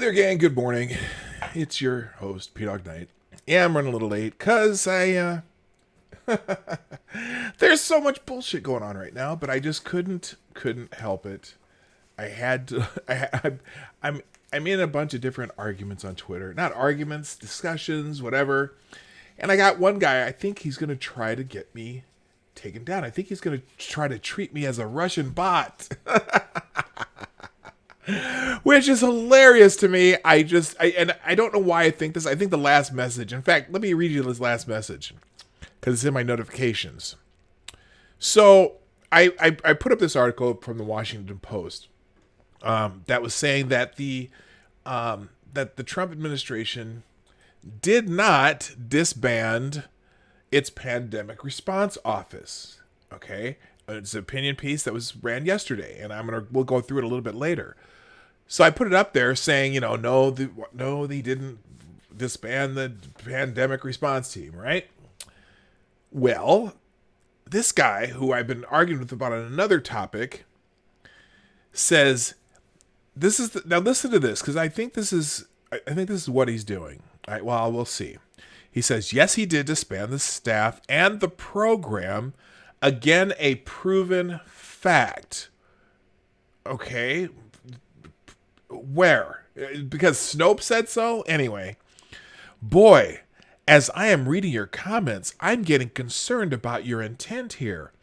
there, gang. Good morning. It's your host, PDawg Knight. Yeah, I'm running a little late because there's so much bullshit going on right now, but I just couldn't help it. I had to. I'm in a bunch of different arguments on Twitter. Not arguments, discussions, whatever. And I got one guy. I think he's gonna try to get me taken down. I think he's gonna try to treat me as a Russian bot. Which is hilarious to me. I don't know why I think this. I think the last message. In fact, let me read you this last message because it's in my notifications. So I put up this article from the Washington Post that was saying that the Trump administration did not disband its pandemic response office. Okay, it's an opinion piece that was ran yesterday, and we'll go through it a little bit later. So I put it up there saying, no, they didn't disband the pandemic response team, right? Well, this guy who I've been arguing with about another topic says, now listen to this, because I think this is what he's doing. All right, well, we'll see. He says, yes, he did disband the staff and the program. Again, a proven fact. Okay. Where? Because SNOOP said so? Anyway, boy, as I am reading your comments, I'm getting concerned about your intent here.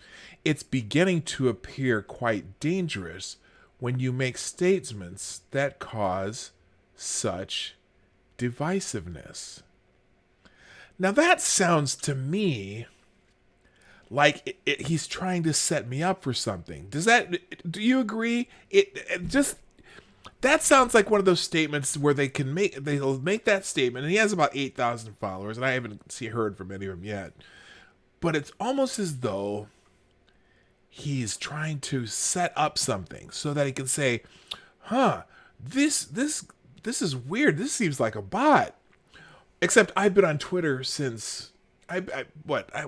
It's beginning to appear quite dangerous when you make statements that cause such divisiveness. Now that sounds to me like he's trying to set me up for something. Do you agree? That sounds like one of those statements where they'll make that statement, and he has about 8,000 followers, and I haven't heard from any of them yet. But it's almost as though he's trying to set up something so that he can say, this is weird. This seems like a bot. Except I've been on Twitter since how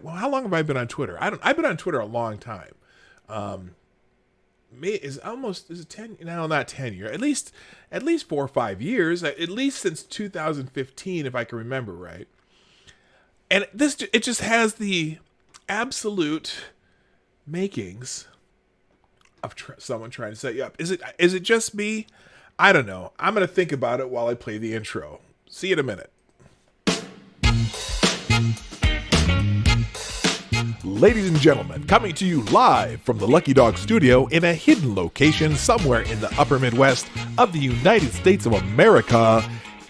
long have I been on Twitter? I've been on Twitter a long time. Is it 10? No, not 10 years. At least 4 or 5 years. At least since 2015, if I can remember right. And it just has the absolute makings of someone trying to set you up. Is it just me? I don't know. I'm gonna think about it while I play the intro. See you in a minute. Ladies and gentlemen, coming to you live from the Lucky Dog studio in a hidden location somewhere in the upper Midwest of the United States of America,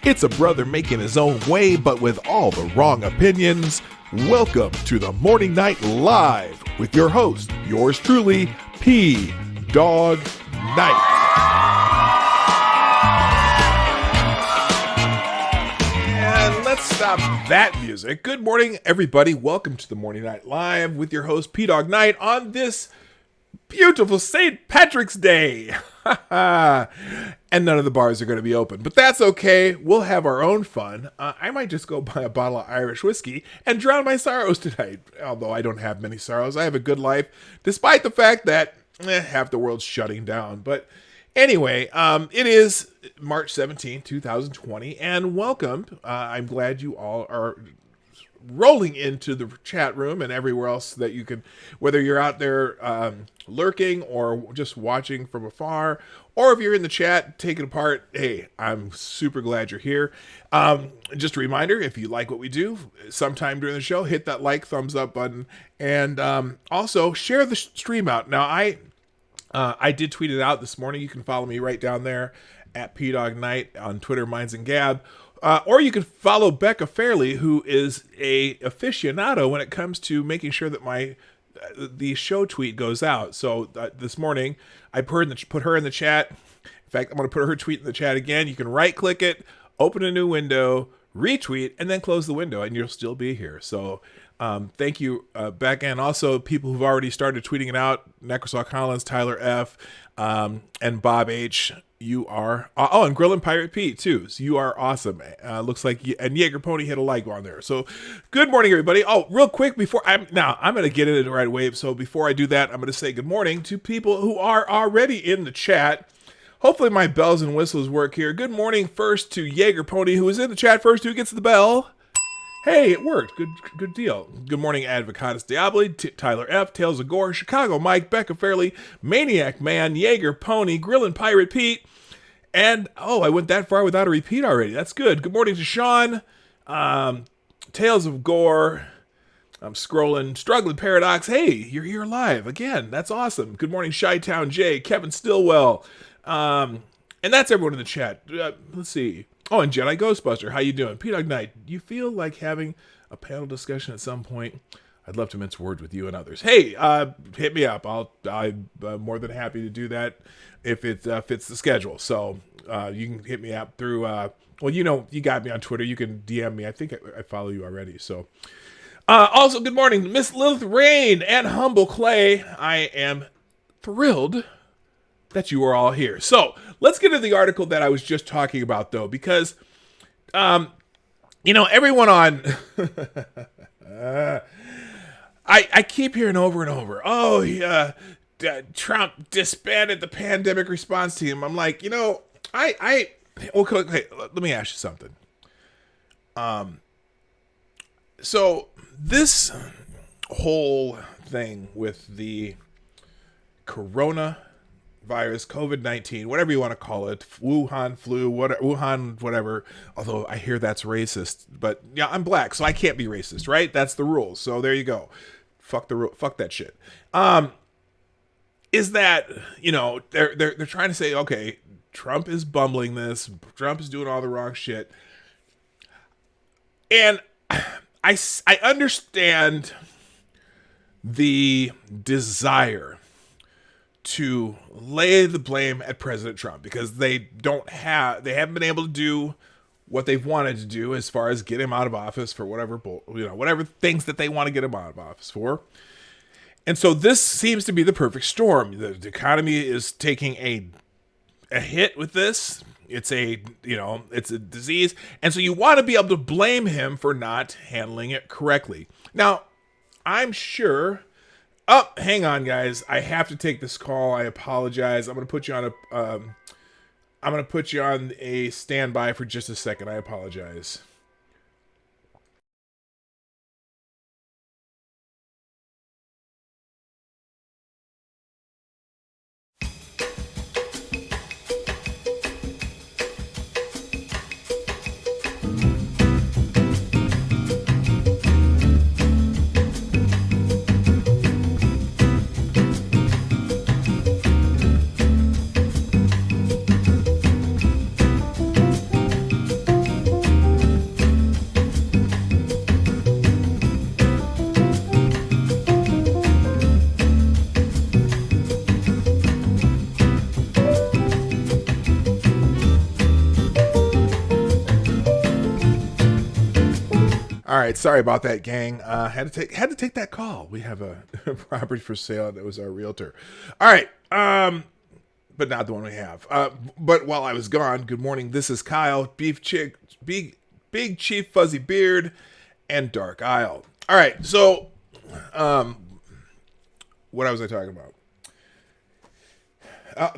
it's a brother making his own way but with all the wrong opinions. Welcome to the Morning Night Live with your host, yours truly, PDawg Knight. Let's stop that music. Good morning, everybody. Welcome to the Morning Night Live with your host, PDawg Knight, on this beautiful St. Patrick's Day. And none of the bars are going to be open, but that's okay. We'll have our own fun. I might just go buy a bottle of Irish whiskey and drown my sorrows tonight. Although I don't have many sorrows. I have a good life, despite the fact that half the world's shutting down. But anyway, it is March 17, 2020, and welcome. I'm glad you all are rolling into the chat room and everywhere else that you can, whether you're out there lurking or just watching from afar, or if you're in the chat taking part. Hey, I'm super glad you're here. Just a reminder, if you like what we do, sometime during the show, hit that like, thumbs up button, and also share the stream out. Now, I did tweet it out this morning. You can follow me right down there at PDawg Knight on Twitter, Minds and Gab. Or you can follow Becca Farley, who is a aficionado when it comes to making sure that the show tweet goes out. So this morning, I put her in the chat. In fact, I'm going to put her tweet in the chat again. You can right-click it, open a new window, retweet, and then close the window, and you'll still be here. So thank you, Becca, and also people who've already started tweeting it out: Necrosaw Collins, Tyler F., and Bob H. You are and Grill and Pirate Pete too. So you are awesome. Looks like and Jaeger Pony hit a like on there. So good morning, everybody. Oh, real quick before I'm going to get into it right away. So before I do that, I'm going to say good morning to people who are already in the chat. Hopefully my bells and whistles work here. Good morning first to Jaeger Pony, who is in the chat first. Who gets the bell? Hey, it worked. Good deal. Good morning, Advocatus Diablo, Tyler F, Tales of Gore, Chicago Mike, Becca Fairley, Maniac Man, Jaeger Pony, Grillin' Pirate Pete, and I went that far without a repeat already. That's good. Good morning to Sean, Tales of Gore. I'm scrolling. Struggling Paradox. Hey, you're here live again. That's awesome. Good morning, Chi-Town J, Kevin Stillwell, and that's everyone in the chat. Let's see. Oh, and Jedi Ghostbuster, how you doing? PDawg Knight, do you feel like having a panel discussion at some point? I'd love to mince words with you and others. Hey, hit me up. I'm more than happy to do that if it fits the schedule. So you can hit me up through. Well, you got me on Twitter. You can DM me. I think I follow you already. So also, good morning, Miss Lilith Rain and Humble Clay. I am thrilled that you are all here. So let's get to the article that I was just talking about, though, because, everyone on, I keep hearing over and over, oh, yeah, Trump disbanded the pandemic response team. I'm like, okay, let me ask you something. So this whole thing with the coronavirus, COVID-19, whatever you want to call it, Wuhan flu, whatever. Although I hear that's racist, but yeah, I'm black, so I can't be racist, right? That's the rules. So there you go. Fuck that shit. Is that they're trying to say, okay, Trump is bumbling this. Trump is doing all the wrong shit, and I understand the desire to lay the blame at President Trump because they haven't been able to do what they've wanted to do as far as get him out of office for whatever things that they want to get him out of office for. And so this seems to be the perfect storm. The economy is taking a hit with this. It's a disease. And so you want to be able to blame him for not handling it correctly. Now, I'm sure. Oh, hang on, guys. I have to take this call. I apologize. I'm going to put you on a standby for just a second. I apologize. All right, sorry about that, gang. Had to take that call. We have a property for sale that was our realtor. All right, but not the one we have. But while I was gone, good morning. This is Kyle, Big Chief Fuzzy Beard, and Dark Isle. All right, so what was I talking about?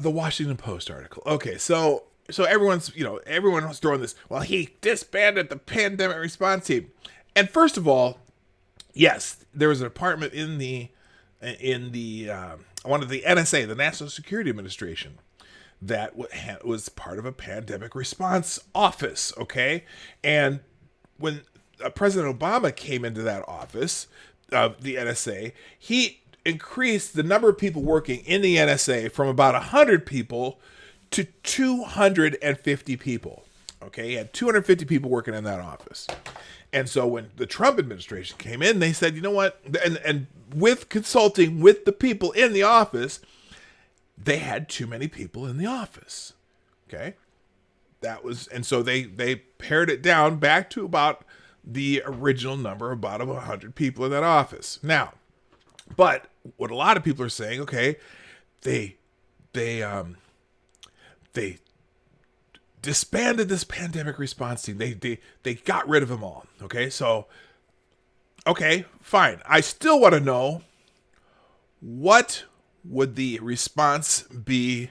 The Washington Post article. Okay, so everyone was throwing this. Well, he disbanded the pandemic response team. And first of all, yes, there was a department in the one of the NSA, the National Security Administration, that was part of a pandemic response office. Okay, and when President Obama came into that office of the NSA, he increased the number of people working in the NSA from about 100 people to 250 people. Okay, he had 250 people working in that office. And so when the Trump administration came in, they said, you know what? And with consulting with the people in the office, they had too many people in the office. Okay. And so they pared it down back to about the original number, about 100 people in that office. Now, but what a lot of people are saying, okay, they disbanded this pandemic response team. They got rid of them all. Okay, so okay, fine. I still want to know, what would the response be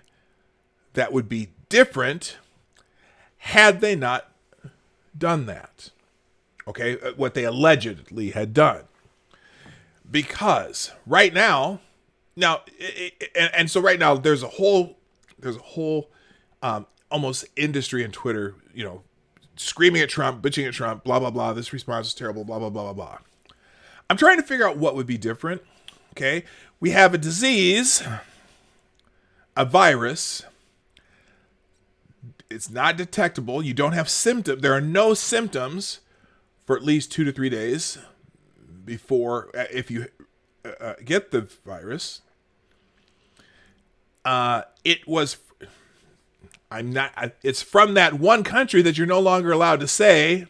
that would be different had they not done that. Okay, what they allegedly had done. Because right now, so right now there's a whole almost industry in Twitter, screaming at Trump, bitching at Trump, blah blah blah. This response is terrible, blah blah blah blah blah. I'm trying to figure out what would be different. Okay, we have a disease, a virus. It's not detectable. You don't have symptoms. There are no symptoms for at least 2 to 3 days before, if you get the virus. It's from that one country that you're no longer allowed to say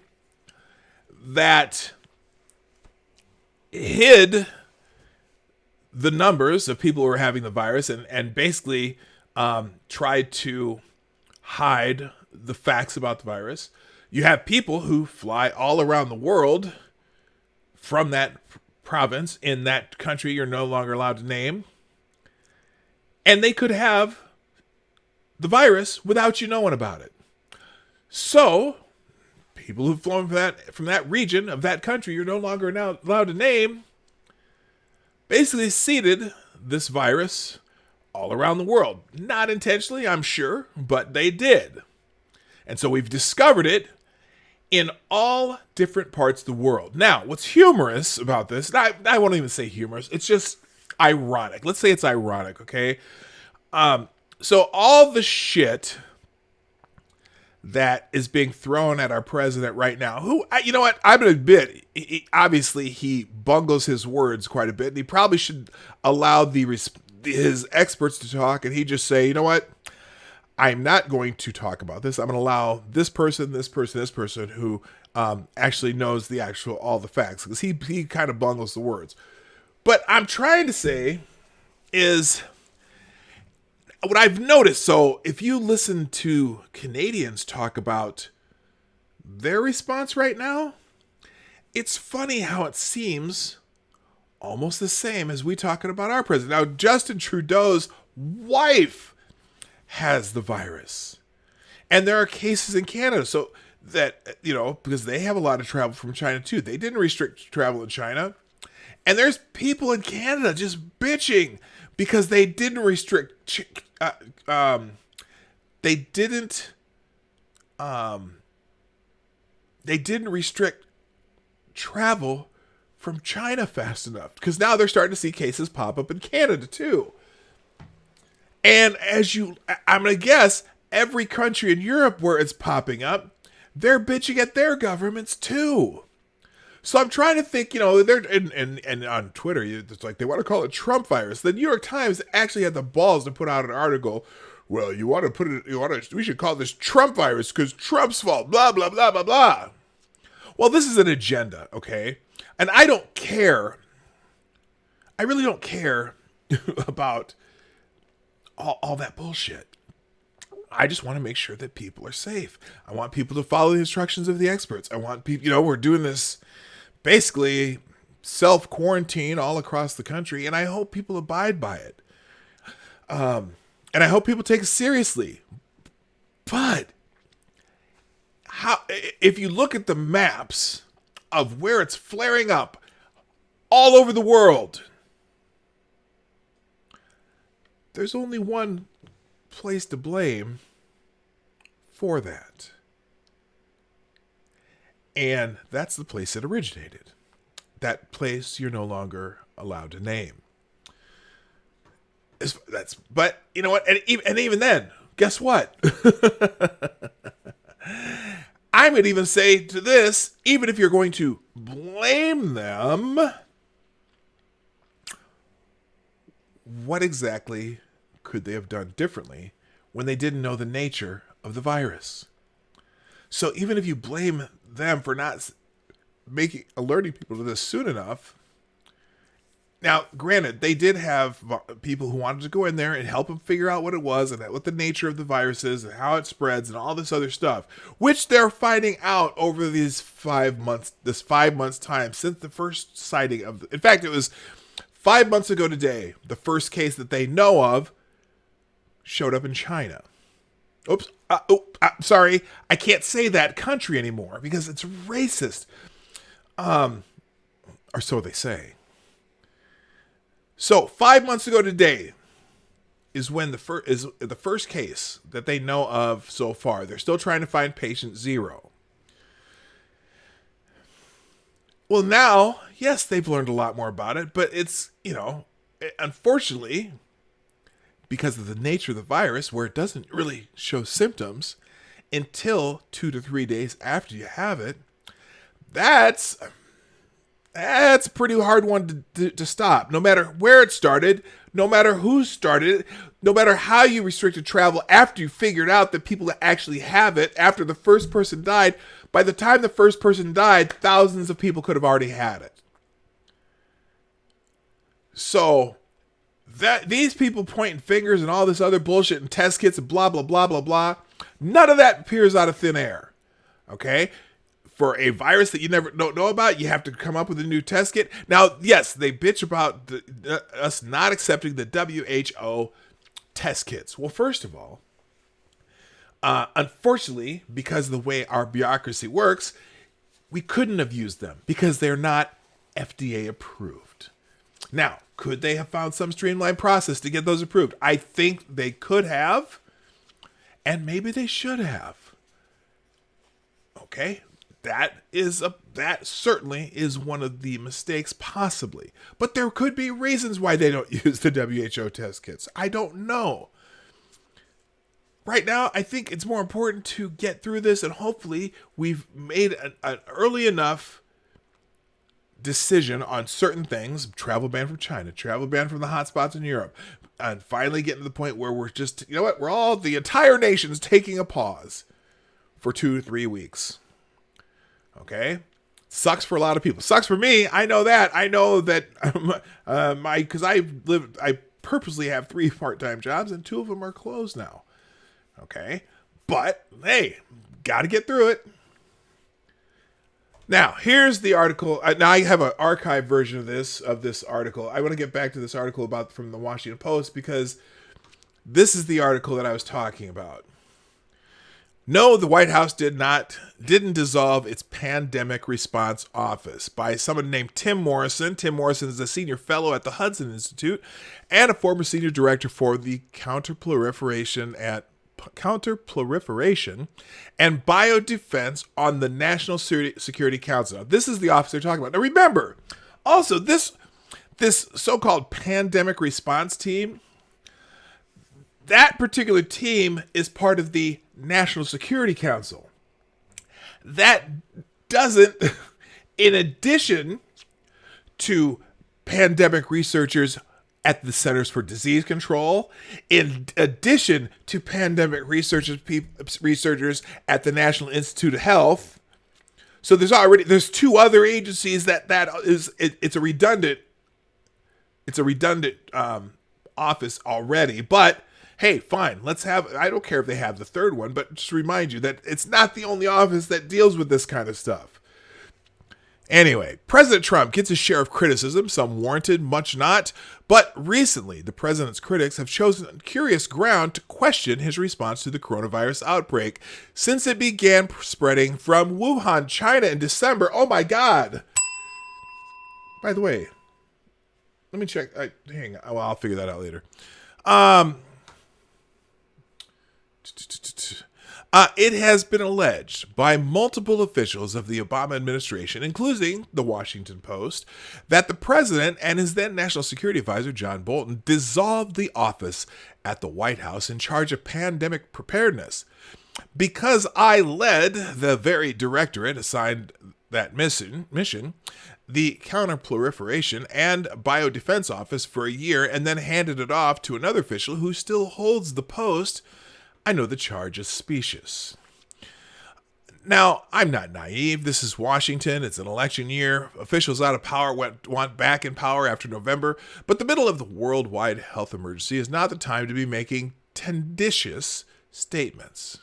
that hid the numbers of people who are having the virus and basically tried to hide the facts about the virus. You have people who fly all around the world from that province in that country you're no longer allowed to name. And they could have the virus without you knowing about it. So, people who've flown from that region of that country you're no longer now allowed to name basically seeded this virus all around the world. Not intentionally, I'm sure, but they did. And so we've discovered it in all different parts of the world. Now, what's humorous about this, I won't even say humorous, it's just ironic. Let's say it's ironic, okay? So all the shit that is being thrown at our president right now, who, you know what, I'm going to admit, obviously he bungles his words quite a bit, and he probably should allow his experts to talk, and he just say, you know what, I'm not going to talk about this. I'm going to allow this person who actually knows all the facts, because he kind of bungles the words. But I'm trying to say is what I've noticed. So if you listen to Canadians talk about their response right now, it's funny how it seems almost the same as we talking about our president. Now, Justin Trudeau's wife has the virus, and there are cases in Canada. So that, because they have a lot of travel from China too. They didn't restrict travel in China. And there's people in Canada just bitching because they didn't restrict. They didn't restrict travel from China fast enough, because now they're starting to see cases pop up in Canada too. And I'm gonna guess every country in Europe where it's popping up, they're bitching at their governments too. So I'm trying to think, they're and on Twitter, it's like they want to call it Trump virus. The New York Times actually had the balls to put out an article. Well, we should call this Trump virus because Trump's fault. Blah blah blah blah blah. Well, this is an agenda, okay? And I don't care. I really don't care about all that bullshit. I just want to make sure that people are safe. I want people to follow the instructions of the experts. I want people, we're doing this basically self-quarantine all across the country, and I hope people abide by it. And I hope people take it seriously. But if you look at the maps of where it's flaring up all over the world, there's only one place to blame for that. And that's the place it originated. That place you're no longer allowed to name. But you know what? And even then, guess what? I would even say to this, even if you're going to blame them, what exactly could they have done differently when they didn't know the nature of the virus? So even if you blame them for not alerting people to this soon enough, now, granted, they did have people who wanted to go in there and help them figure out what it was and what the nature of the virus is and how it spreads and all this other stuff, which they're finding out over these 5 months, this 5 months time since the first sighting of, in fact, it was 5 months ago today, the first case that they know of showed up in China. Oops. Sorry. I can't say that country anymore because it's racist. Or so they say. So 5 months ago today is when the first case that they know of so far. They're still trying to find patient 0. Well, now, yes, they've learned a lot more about it, but it's, unfortunately, because of the nature of the virus, where it doesn't really show symptoms until 2 to 3 days after you have it, that's a pretty hard one to stop. No matter where it started, no matter who started it, no matter how you restricted travel after you figured out that people that actually have it, after the first person died, by the time the first person died, thousands of people could have already had it. So that these people pointing fingers and all this other bullshit and test kits and blah, blah, blah, blah, blah, none of that appears out of thin air. Okay? For a virus that you don't know about, you have to come up with a new test kit. Now, yes, they bitch about us not accepting the WHO test kits. Well, first of all, unfortunately, because of the way our bureaucracy works, we couldn't have used them because they're not FDA approved. Now, could they have found some streamlined process to get those approved? I think they could have, and maybe they should have. Okay? That certainly is one of the mistakes, possibly. But there could be reasons why they don't use the WHO test kits. I don't know. Right now, I think it's more important to get through this, and hopefully we've made an early enough decision on certain things. Travel ban from China, travel ban from the hotspots in Europe, and finally getting to the point where we're just, the entire nation's taking a pause for 2 to 3 weeks. Okay? Sucks for a lot of people. Sucks for me. I know that. I know that because I purposely have 3 part-time jobs and 2 of them are closed now. Okay? But, hey, got to get through it. Now, here's the article. Now, I have an archived version of this article. I want to get back to this article from the Washington Post because this is the article that I was talking about. No, the White House didn't dissolve its pandemic response office by someone named Tim Morrison. Tim Morrison is a senior fellow at the Hudson Institute and a former senior director for the counterproliferation and biodefense on the National Security Council. Now, this is the office they're talking about. Now, remember, also this so-called pandemic response team, that particular team is part of the National Security Council. That doesn't, in addition to pandemic researchers at the Centers for Disease Control, in addition to pandemic researchers at the National Institute of Health. So there's 2 other agencies it's a redundant office already, but hey, fine, I don't care if they have the 3rd one, but just remind you that it's not the only office that deals with this kind of stuff. Anyway, President Trump gets his share of criticism, some warranted, much not, but recently the president's critics have chosen curious ground to question his response to the coronavirus outbreak since it began spreading from Wuhan, China in December. Oh my God. By the way, let me check. Hang on. Well, I'll figure that out later. It has been alleged by multiple officials of the Obama administration, including the Washington Post, that the president and his then National Security Advisor, John Bolton, dissolved the office at the White House in charge of pandemic preparedness. Because I led the very directorate assigned that mission, the Counterproliferation and Biodefense Office, for a year and then handed it off to another official who still holds the post, I know the charge is specious. Now, I'm not naive. This is Washington. It's an election year. Officials out of power want back in power after November. But the middle of the worldwide health emergency is not the time to be making tendentious statements.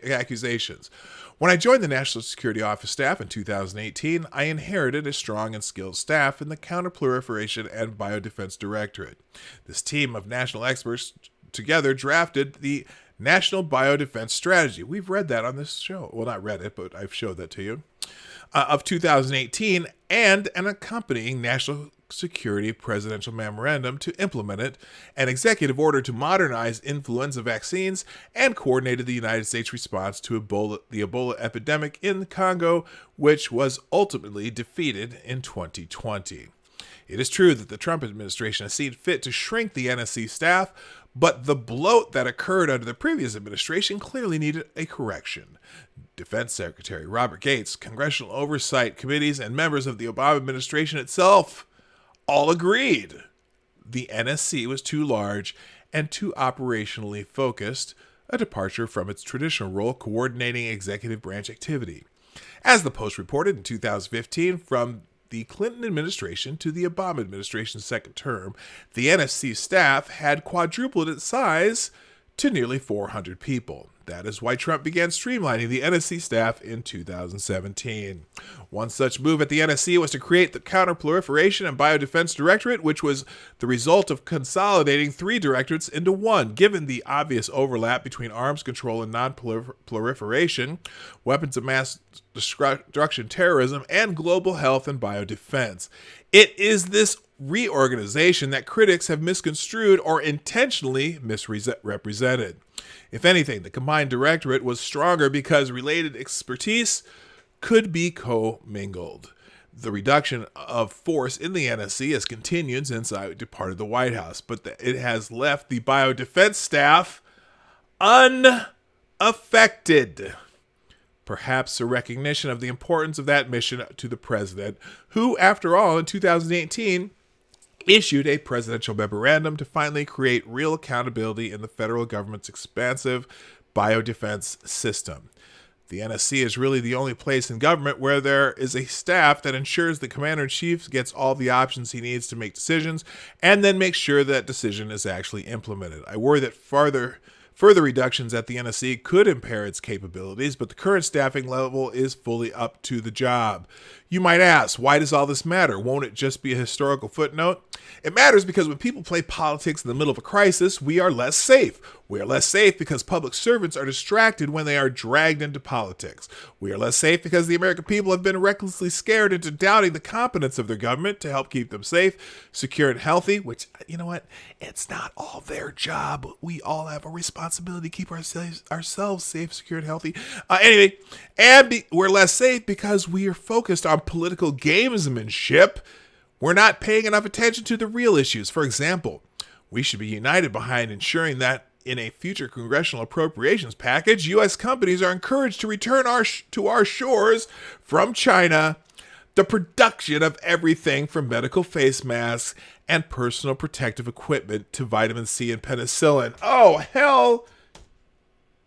Accusations. When I joined the National Security Office staff in 2018, I inherited a strong and skilled staff in the Counterproliferation and Biodefense Directorate. This team of national experts together drafted the National Biodefense Strategy. We've read that on this show. Well, not read it, but I've showed that to you. Of 2018, and an accompanying national security presidential memorandum to implement it, an executive order to modernize influenza vaccines, and coordinated the United States response to the Ebola epidemic in Congo, which was ultimately defeated in 2020. It is true that the Trump administration has seen fit to shrink the NSC staff, but the bloat that occurred under the previous administration clearly needed a correction. Defense Secretary Robert Gates, congressional oversight committees, and members of the Obama administration itself all agreed the NSC was too large and too operationally focused, a departure from its traditional role coordinating executive branch activity. As the Post reported in 2015, from the Clinton administration to the Obama administration's second term, the NSC staff had quadrupled its size to nearly 400 people. That is why Trump began streamlining the NSC staff in 2017. One such move at the NSC was to create the Counterproliferation and Biodefense Directorate, which was the result of consolidating 3 directorates into one, given the obvious overlap between arms control and non-proliferation, weapons of mass destruction, terrorism, and global health and biodefense. It is this reorganization that critics have misconstrued or intentionally misrepresented. If anything, the combined directorate was stronger because related expertise could be co-mingled. The reduction of force in the NSC has continued since I departed the White House, but it has left the biodefense staff unaffected. Perhaps a recognition of the importance of that mission to the president, who, after all, in 2018, issued a presidential memorandum to finally create real accountability in the federal government's expansive biodefense system. The NSC is really the only place in government where there is a staff that ensures the commander-in-chief gets all the options he needs to make decisions and then makes sure that decision is actually implemented. I worry that further reductions at the NSC could impair its capabilities, but the current staffing level is fully up to the job. You might ask, why does all this matter? Won't it just be a historical footnote? It matters because when people play politics in the middle of a crisis, we are less safe. We are less safe because public servants are distracted when they are dragged into politics. We are less safe because the American people have been recklessly scared into doubting the competence of their government to help keep them safe, secure, and healthy, which, you know what? It's not all their job. We all have a responsibility to keep ourselves safe, secure, and healthy. We're less safe because we are focused on political gamesmanship. We're not paying enough attention to the real issues. For example, we should be united behind ensuring that in a future congressional appropriations package, U.S. companies are encouraged to return to our shores from China the production of everything from medical face masks and personal protective equipment to vitamin C and penicillin. Oh, hell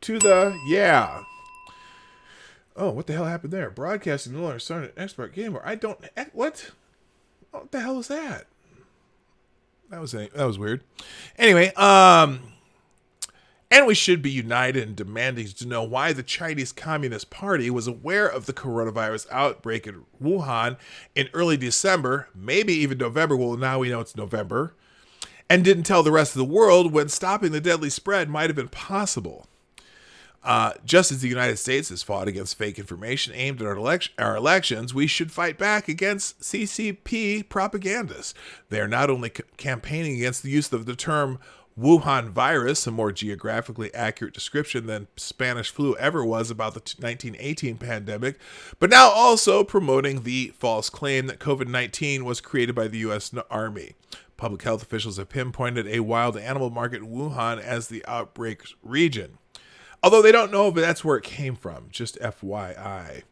to the yeah. Oh, what the hell happened there? Broadcasting no longer started an expert gamer. What? What the hell was that? That was weird. Anyway, and we should be united in demanding to know why the Chinese Communist Party was aware of the coronavirus outbreak in Wuhan in early December, maybe even November. Well, now we know it's November, and didn't tell the rest of the world when stopping the deadly spread might have been possible. Just as the United States has fought against fake information aimed at our elections, we should fight back against CCP propagandists. They are not only campaigning against the use of the term Wuhan virus, a more geographically accurate description than Spanish flu ever was about the 1918 pandemic, but now also promoting the false claim that COVID-19 was created by the U.S. Army. Public health officials have pinpointed a wild animal market in Wuhan as the outbreak region. Although they don't know if that's where it came from, just FYI.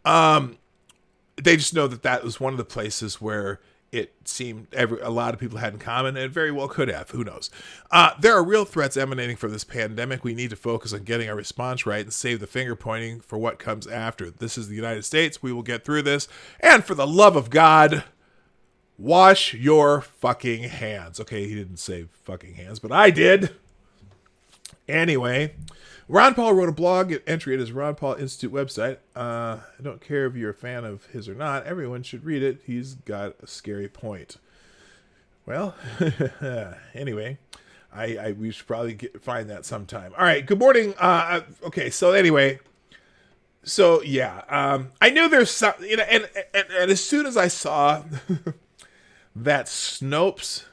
They just know that was one of the places where it seemed a lot of people had in common, and very well could have. Who knows? There are real threats emanating from this pandemic. We need to focus on getting our response right and save the finger pointing for what comes after. This is the United States. We will get through this. And for the love of God, wash your fucking hands. Okay, he didn't say fucking hands, but I did. Anyway, Ron Paul wrote a blog entry at his Ron Paul Institute website. I don't care if you're a fan of his or not. Everyone should read it. He's got a scary point. Well, anyway, We should probably find that sometime. All right. Good morning. Okay. So anyway, I knew there's some, and as soon as I saw that Snopes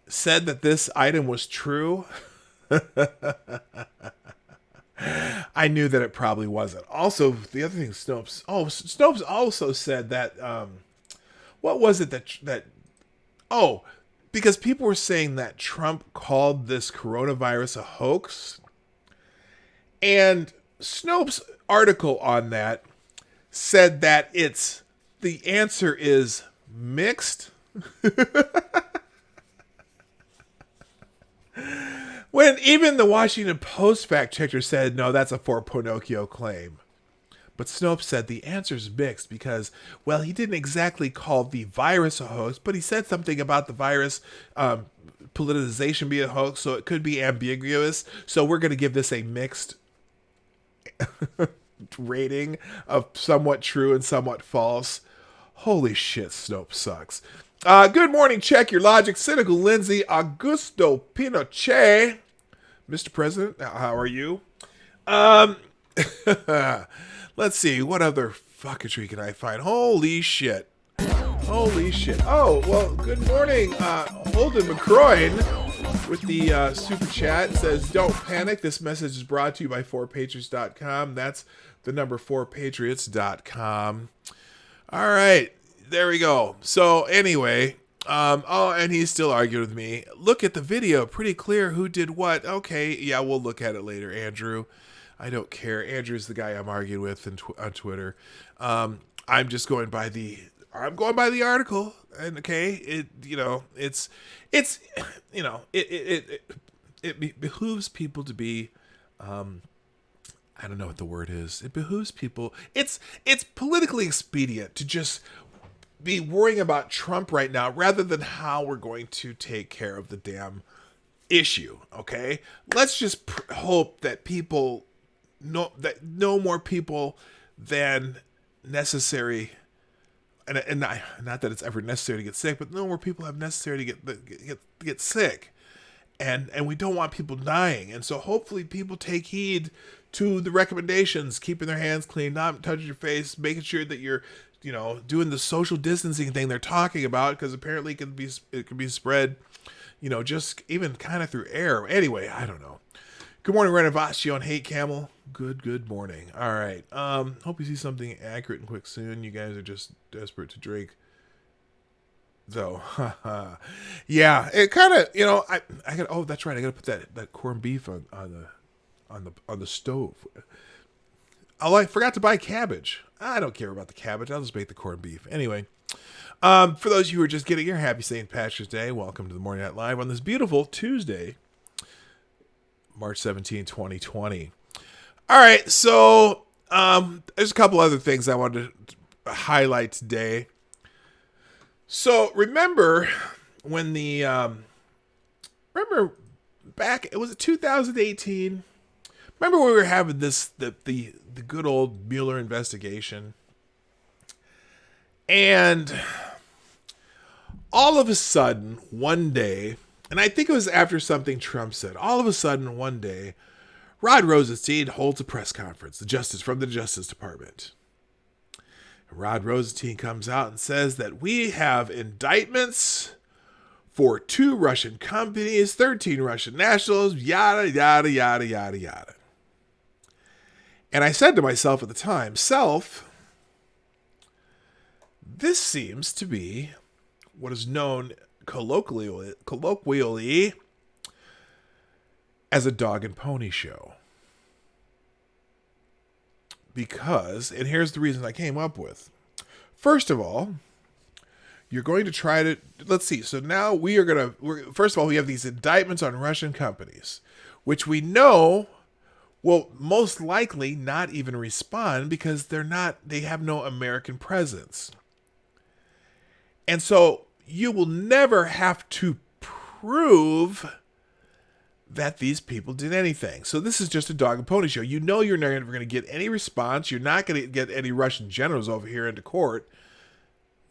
said that this item was true, I knew that it probably wasn't. Also, the other thing, Snopes also said that, what was it because people were saying that Trump called this coronavirus a hoax. And Snopes' article on that said that the answer is mixed. When even the Washington Post fact checker said, no, that's a for Pinocchio claim. But Snopes said the answer's mixed because, well, he didn't exactly call the virus a hoax, but he said something about the virus politicization being a hoax, so it could be ambiguous. So we're going to give this a mixed rating of somewhat true and somewhat false. Holy shit, Snopes sucks. Good morning, check your logic. Cynical Lindsay, Augusto Pinochet. Mr. President, how are you? Let's see, what other fucketry can I find? Holy shit. Oh, well, good morning, Holden McCroin with the super chat. It says, don't panic. This message is brought to you by 4patriots.com. That's the number 4patriots.com. All right, there we go. So anyway, and he's still arguing with me. Look at the video. Pretty clear who did what. Okay, yeah, we'll look at it later, Andrew. I don't care. Andrew's the guy I'm arguing with on Twitter. I'm just going by the article, and okay, it behooves people to be, I don't know what the word is. It behooves people. It's politically expedient to just be worrying about Trump right now rather than how we're going to take care of the damn issue. Okay, let's just hope that no more people than necessary, and not that it's ever necessary to get sick, but no more people have necessary to get sick, and we don't want people dying, and so hopefully people take heed to the recommendations, keeping their hands clean, not touching your face, making sure that you're doing the social distancing thing they're talking about, because apparently it can be spread, just even kind of through air. Anyway, I don't know. Good morning, Renovacio on Hate Camel. Good morning. All right. Hope you see something accurate and quick soon. You guys are just desperate to drink, though. Yeah, it kind of, I got. Oh, that's right. I got to put that corned beef on the stove. Oh, I forgot to buy cabbage. I don't care about the cabbage. I'll just make the corned beef anyway. For those of you who are just getting here, happy St. Patrick's Day. Welcome to the Morning Night Live on this beautiful Tuesday, March 17, 2020. All right, so there's a couple other things I wanted to highlight today. So remember when remember back, it was 2018. Remember we were having the good old Mueller investigation, and all of a sudden one day, and I think it was after something Trump said, all of a sudden one day, Rod Rosenstein holds a press conference, from the Justice Department. Rod Rosenstein comes out and says that we have indictments for 2 Russian companies, 13 Russian nationals, yada, yada, yada, yada, yada. And I said to myself at the time, this seems to be what is known colloquially as a dog and pony show. Because, and here's the reason I came up with. First of all, you're going to try to, let's see, so now first of all, we have these indictments on Russian companies, which we know will most likely not even respond because they have no American presence. And so you will never have to prove that these people did anything. So this is just a dog and pony show. You know you're never going to get any response. You're not going to get any Russian generals over here into court.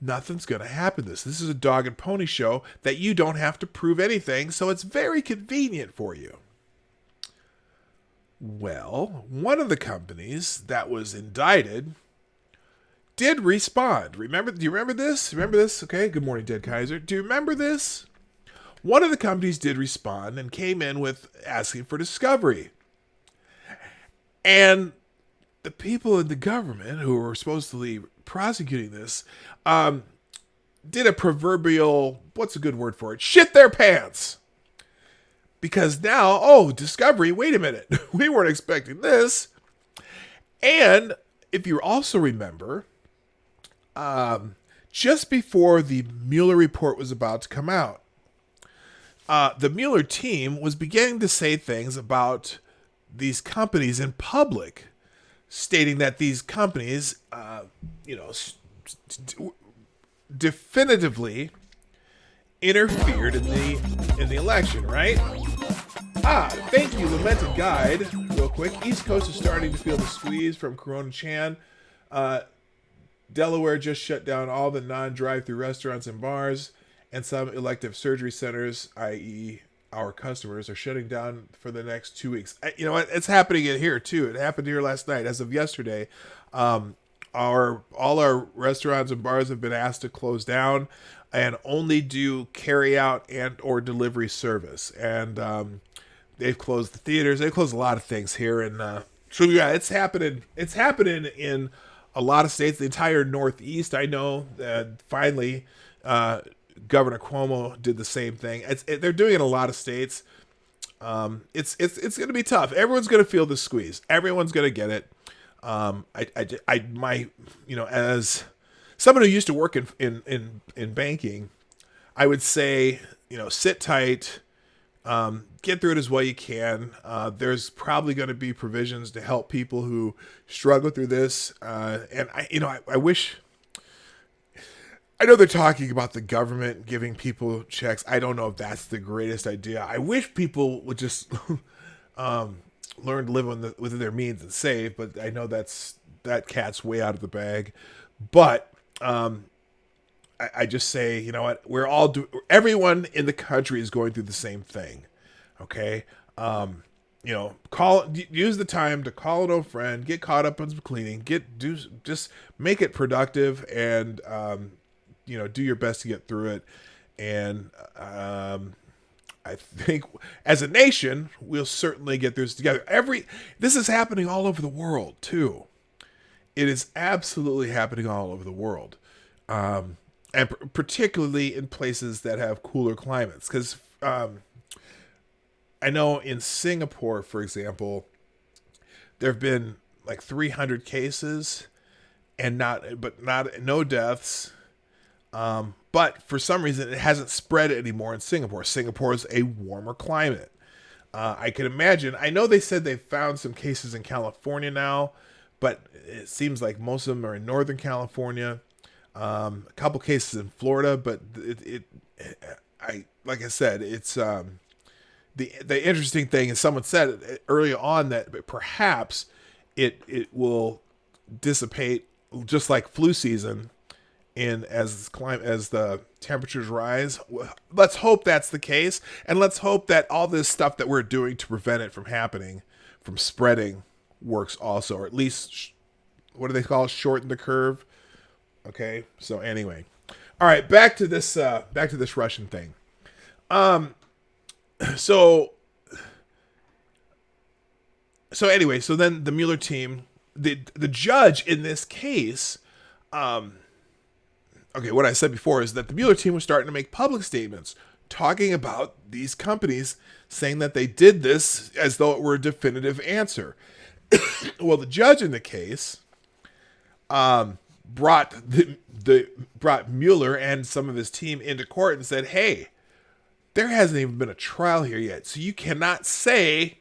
nothing's going to happen. This is a dog and pony show that you don't have to prove anything, so it's very convenient for you. Well, one of the companies that was indicted did respond. Do you remember this? Okay, good morning, Dead Kaiser. Do you remember this? One of the companies did respond and came in with asking for discovery. And the people in the government who were supposedly prosecuting this did a proverbial, what's a good word for it? Shit their pants. Because now, discovery, wait a minute. We weren't expecting this. And if you also remember, just before the Mueller report was about to come out, the Mueller team was beginning to say things about these companies in public, stating that these companies, definitively interfered in the election, right? Thank you, Lamented Guide. Real quick, East Coast is starting to feel the squeeze from Corona Chan. Delaware just shut down all the non-drive-through restaurants and bars, and some elective surgery centers, i.e. our customers, are shutting down for the next 2 weeks. You know what? It's happening in here too. It happened here last night. As of yesterday, all our restaurants and bars have been asked to close down and only do carry out and or delivery service. And they've closed the theaters. They've closed a lot of things here. And so yeah, it's happening. It's happening in a lot of states. The entire Northeast, I know that finally Governor Cuomo did the same thing. They're doing it in a lot of states. It's going to be tough. Everyone's going to feel the squeeze. Everyone's going to get it. As someone who used to work in banking, I would say, sit tight, get through it as well you can. There's probably going to be provisions to help people who struggle through this. And I wish, I know they're talking about the government giving people checks. I don't know if that's the greatest idea. I wish people would just learn to live within their means and save, but I know that cat's way out of the bag. But I just say, you know what, everyone in the country is going through the same thing. Okay. Use the time to call an old friend, get caught up on some cleaning, just make it productive, and do your best to get through it. And I think as a nation, we'll certainly get through this together. This is happening all over the world too. It is absolutely happening all over the world. And particularly in places that have cooler climates. Because I know in Singapore, for example, there have been like 300 cases and no deaths. But for some reason, it hasn't spread anymore in Singapore. Singapore is a warmer climate. I can imagine. I know they said they found some cases in California now, but it seems like most of them are in Northern California. A couple cases in Florida, but like I said, it's the interesting thing is someone said early on that perhaps it will dissipate just like flu season. As the temperatures rise. Let's hope that's the case, and let's hope that all this stuff that we're doing to prevent it from happening, from spreading, works also, or at least what do they call it? Shorten the curve. Okay, so anyway, all right, back to this Russian thing. So anyway, so then the Mueller team, the judge in this case, okay, what I said before is that the Mueller team was starting to make public statements talking about these companies, saying that they did this as though it were a definitive answer. Well, the judge in the case brought Mueller and some of his team into court and said, "Hey, there hasn't even been a trial here yet, so you cannot say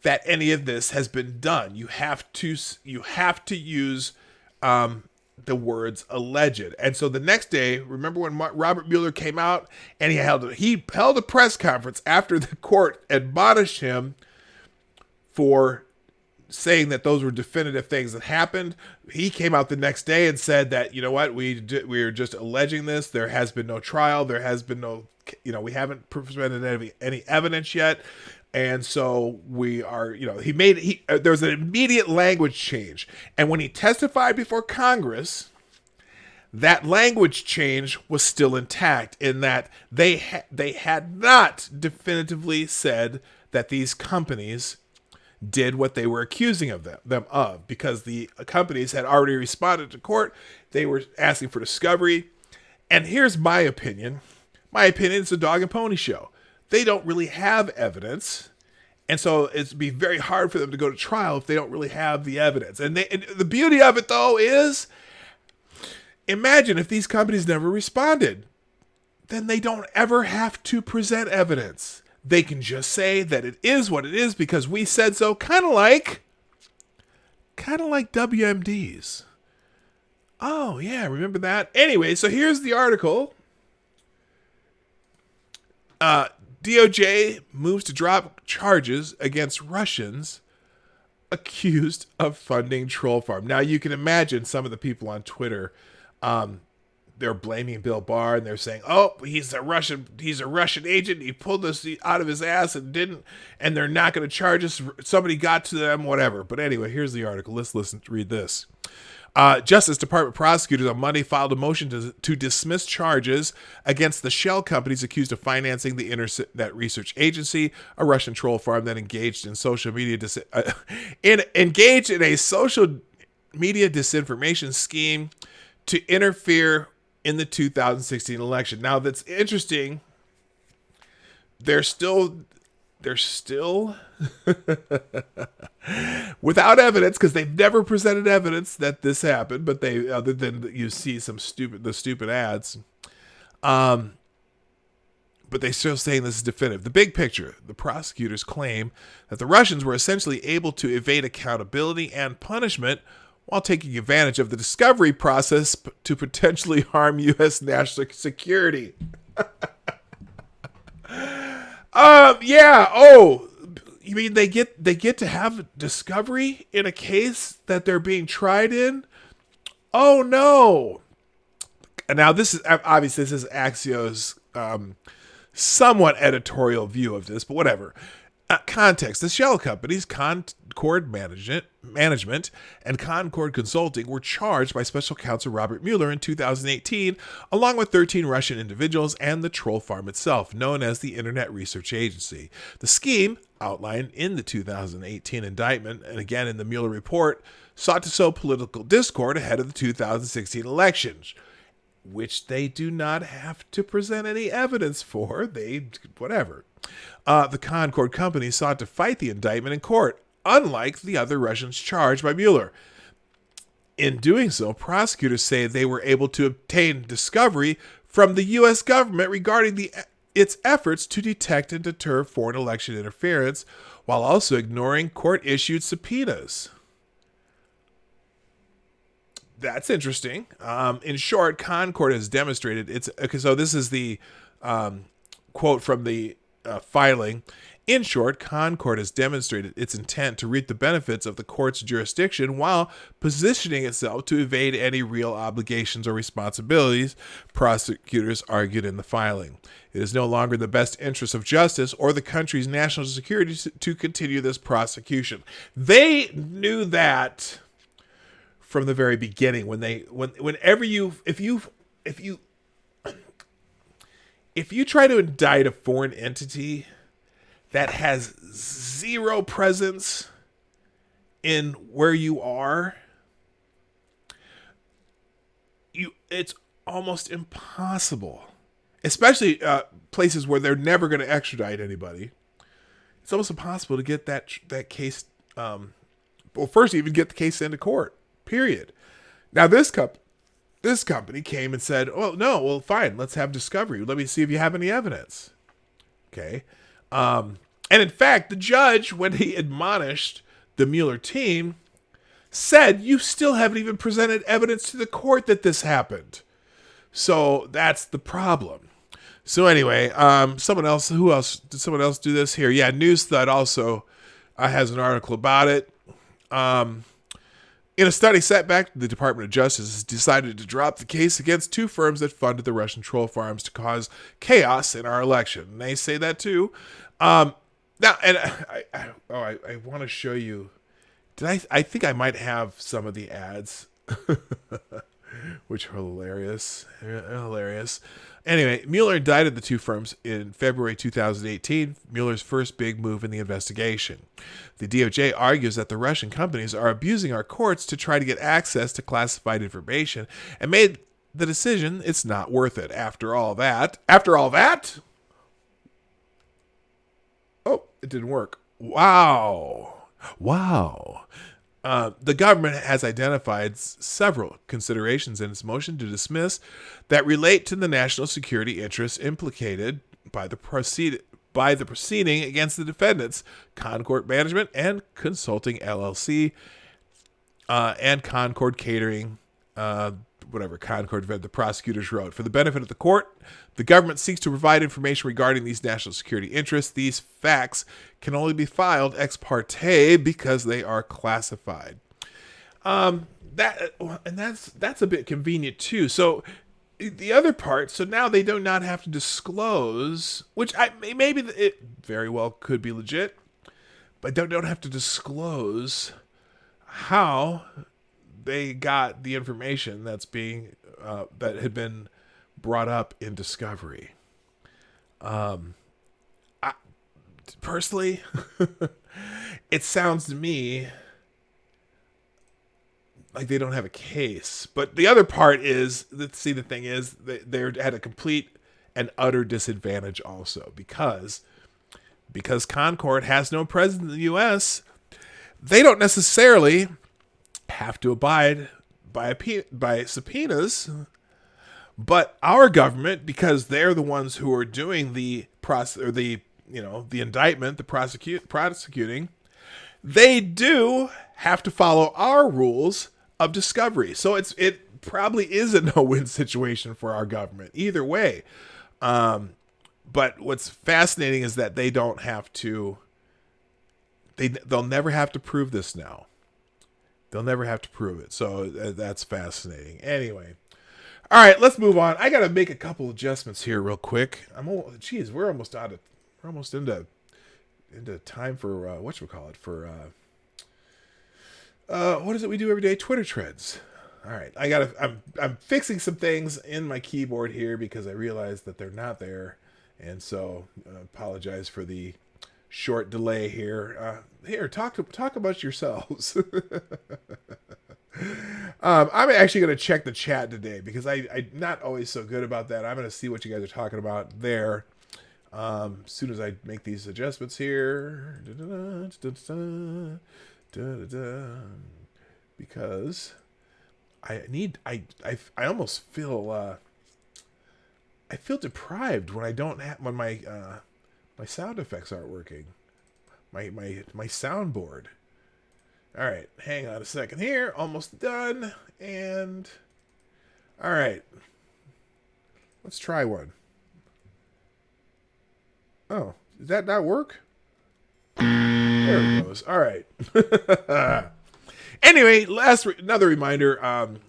that any of this has been done. You have to use the words alleged." And so the next day, remember when Robert Mueller came out and he held a press conference after the court admonished him for saying that those were definitive things that happened. He came out the next day and said that, you know what, we are just alleging this. There has been no trial. There has been no, we haven't presented any evidence yet. And so we are, there was an immediate language change. And when he testified before Congress, that language change was still intact in that they had not definitively said that these companies did what they were accusing of them of, because the companies had already responded to court. They were asking for discovery. And here's my opinion. My opinion is a dog and pony show. They don't really have evidence. And so it'd be very hard for them to go to trial if they don't really have the evidence. And the beauty of it, though, is imagine if these companies never responded. Then they don't ever have to present evidence. They can just say that it is what it is because we said so, kind of like WMDs. Oh, yeah, remember that? Anyway, so here's the article. DOJ moves to drop charges against Russians accused of funding troll farm. Now, you can imagine some of the people on Twitter, they're blaming Bill Barr and they're saying, "Oh, he's a Russian agent. He pulled this out of his ass and they're not going to charge us. Somebody got to them, whatever." But anyway, here's the article. Let's read this. Justice Department prosecutors on Monday filed a motion to dismiss charges against the shell companies accused of financing the Internet Research Agency, a Russian troll farm that engaged in social media engaged in a social media disinformation scheme to interfere in the 2016 election. Now, that's interesting. They're still without evidence, because they've never presented evidence that this happened, but they, other than you see some stupid ads, but they're still saying this is definitive. The big picture: the prosecutors claim that the Russians were essentially able to evade accountability and punishment while taking advantage of the discovery process to potentially harm U.S. national security. Yeah. Oh, you mean they get to have discovery in a case that they're being tried in? Oh no. And now this is obviously Axio's somewhat editorial view of this, but whatever. Context: the shell companies Concord Management and Concord Consulting were charged by Special Counsel Robert Mueller in 2018, along with 13 Russian individuals and the troll farm itself, known as the Internet Research Agency. The scheme, outlined in the 2018 indictment and again in the Mueller report, sought to sow political discord ahead of the 2016 elections, which they do not have to present any evidence for. Whatever. The Concord company sought to fight the indictment in court, unlike the other Russians charged by Mueller. In doing so, prosecutors say they were able to obtain discovery from the U.S. government regarding its efforts to detect and deter foreign election interference, while also ignoring court-issued subpoenas. That's interesting. In short, Concord has demonstrated its... Okay, so this is the quote from the filing. In short, Concord has demonstrated its intent to reap the benefits of the court's jurisdiction while positioning itself to evade any real obligations or responsibilities, prosecutors argued in the filing. It is no longer in the best interest of justice or the country's national security to continue this prosecution. They knew that from the very beginning. If you try to indict a foreign entity that has zero presence in where you are, it's almost impossible. Especially places where they're never going to extradite anybody. It's almost impossible to get that case. First, even get the case into court. Period. Now, this company came and said, "Oh no, well, fine. Let's have discovery. Let me see if you have any evidence." Okay. And in fact, the judge, when he admonished the Mueller team, said, "You still haven't even presented evidence to the court that this happened." So that's the problem. So anyway, did someone else do this here? Yeah, NewsThud also has an article about it. In a study setback, the Department of Justice has decided to drop the case against two firms that funded the Russian troll farms to cause chaos in our election. And they say that too. Now, and I want to show you. I think I might have some of the ads, which are hilarious. Hilarious. Anyway, Mueller indicted the two firms in February 2018, Mueller's first big move in the investigation. The DOJ argues that the Russian companies are abusing our courts to try to get access to classified information and made the decision it's not worth it. After all that, oh, it didn't work. Wow. The government has identified several considerations in its motion to dismiss that relate to the national security interests implicated by the proceeding against the defendants, Concord Management and Consulting LLC, and Concord Catering, whatever Concord event the prosecutors wrote. For the benefit of the court, the government seeks to provide information regarding these national security interests. These facts can only be filed ex parte because they are classified. That's a bit convenient too. So the other part, so now they do not have to disclose, which maybe it very well could be legit, but don't have to disclose how they got the information that's being that had been brought up in discovery. Personally, it sounds to me like they don't have a case. But the other part is, the thing is, they're at a complete and utter disadvantage also because Concord has no presence in the U.S., they don't necessarily have to abide by subpoenas, but our government, because they're the ones who are doing the indictment, the prosecuting, they do have to follow our rules of discovery. So it probably is a no-win situation for our government either way. But what's fascinating is that they don't have to. They'll never have to prove this now. They'll never have to prove it. So that's fascinating. Anyway. All right, let's move on. I got to make a couple adjustments here real quick. We're almost into time for whatchamacallit, for what is it we do every day? Twitter Treads. All right. I'm fixing some things in my keyboard here because I realized that they're not there. And so apologize for the short delay here. Here, talk about yourselves. I'm actually going to check the chat today because I'm not always so good about that. I'm going to see what you guys are talking about there. As soon as I make these adjustments here. Because I almost feel I feel deprived when I don't have when my sound effects aren't working. My soundboard. All right, hang on a second here. Almost done. And all right. Let's try one. Oh, did that not work? There it goes. All right. Anyway, another reminder.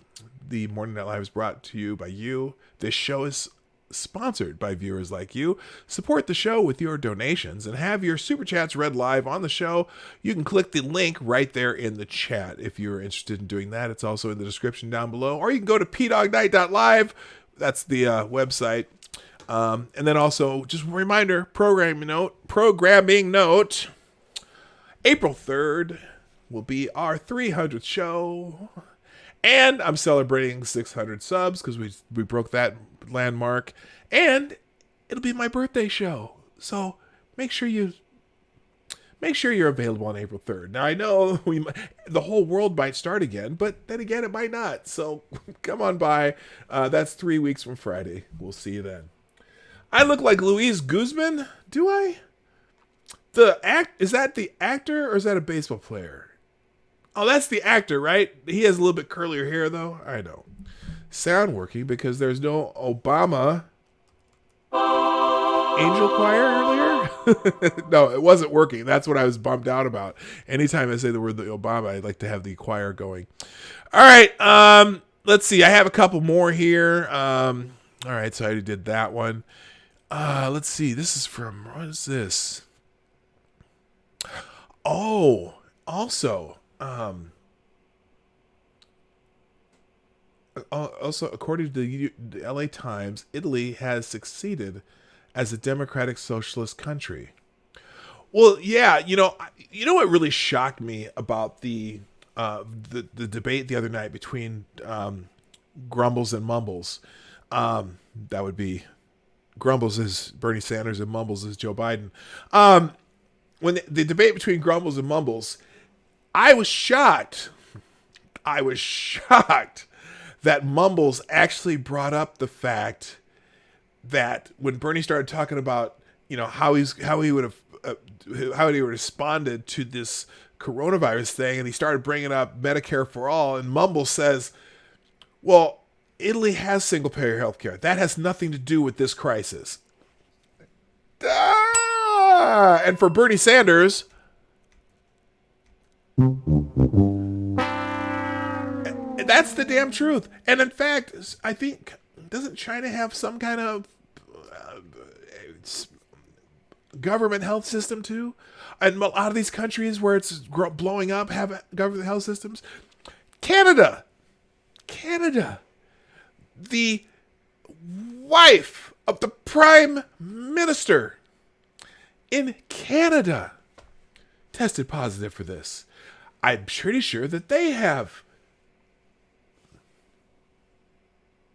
The Morning Night Live is brought to you by you. This show is sponsored by viewers like you. Support the show with your donations and have your super chats read live on the show. You can click the link right there in the chat if you're interested in doing that. It's also in the description down below. Or you can go to PDawgnight.live. That's the website. And then also, just a reminder, programming note. April 3rd will be our 300th show. And I'm celebrating 600 subs because we broke that landmark. And it'll be my birthday show. So make sure you're available on April 3rd. Now, I know the whole world might start again, but then again, it might not. So come on by. That's 3 weeks from Friday. We'll see you then. I look like Luis Guzman? Do I? Is that the actor or is that a baseball player? Oh, that's the actor, right? He has a little bit curlier hair, though. I know. Sound working because there's no Obama Angel Choir earlier. No, it wasn't working. That's what I was bummed out about. Anytime I say the word Obama, I'd like to have the choir going. All right. Let's see. I have a couple more here. All right. So I already did that one. Let's see. This is from, what is this? Oh, also, according to the LA Times, Italy has succeeded as a democratic socialist country. Well, yeah, what really shocked me about the debate the other night between Grumbles and Mumbles. That would be Grumbles is Bernie Sanders and Mumbles is Joe Biden. When the debate between Grumbles and Mumbles, I was shocked. That Mumbles actually brought up the fact that when Bernie started talking about, how he would have responded to this coronavirus thing, and he started bringing up Medicare for all, and Mumbles says, well, Italy has single payer healthcare. That has nothing to do with this crisis. And for Bernie Sanders, that's the damn truth. And in fact, I think, doesn't China have some kind of government health system too? And a lot of these countries where it's blowing up have government health systems. Canada, the wife of the prime minister in Canada tested positive for this. I'm pretty sure that they have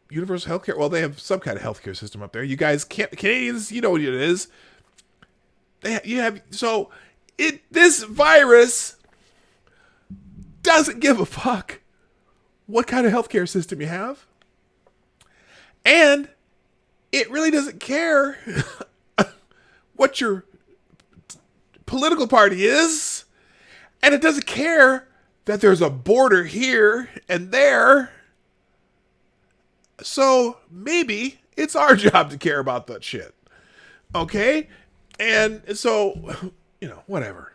universal healthcare. Well, they have some kind of healthcare system up there. You guys Canadians, you know what it is. This virus doesn't give a fuck what kind of healthcare system you have. And it really doesn't care what your political party is. And it doesn't care that there's a border here and there. So maybe it's our job to care about that shit. Okay? And so, whatever.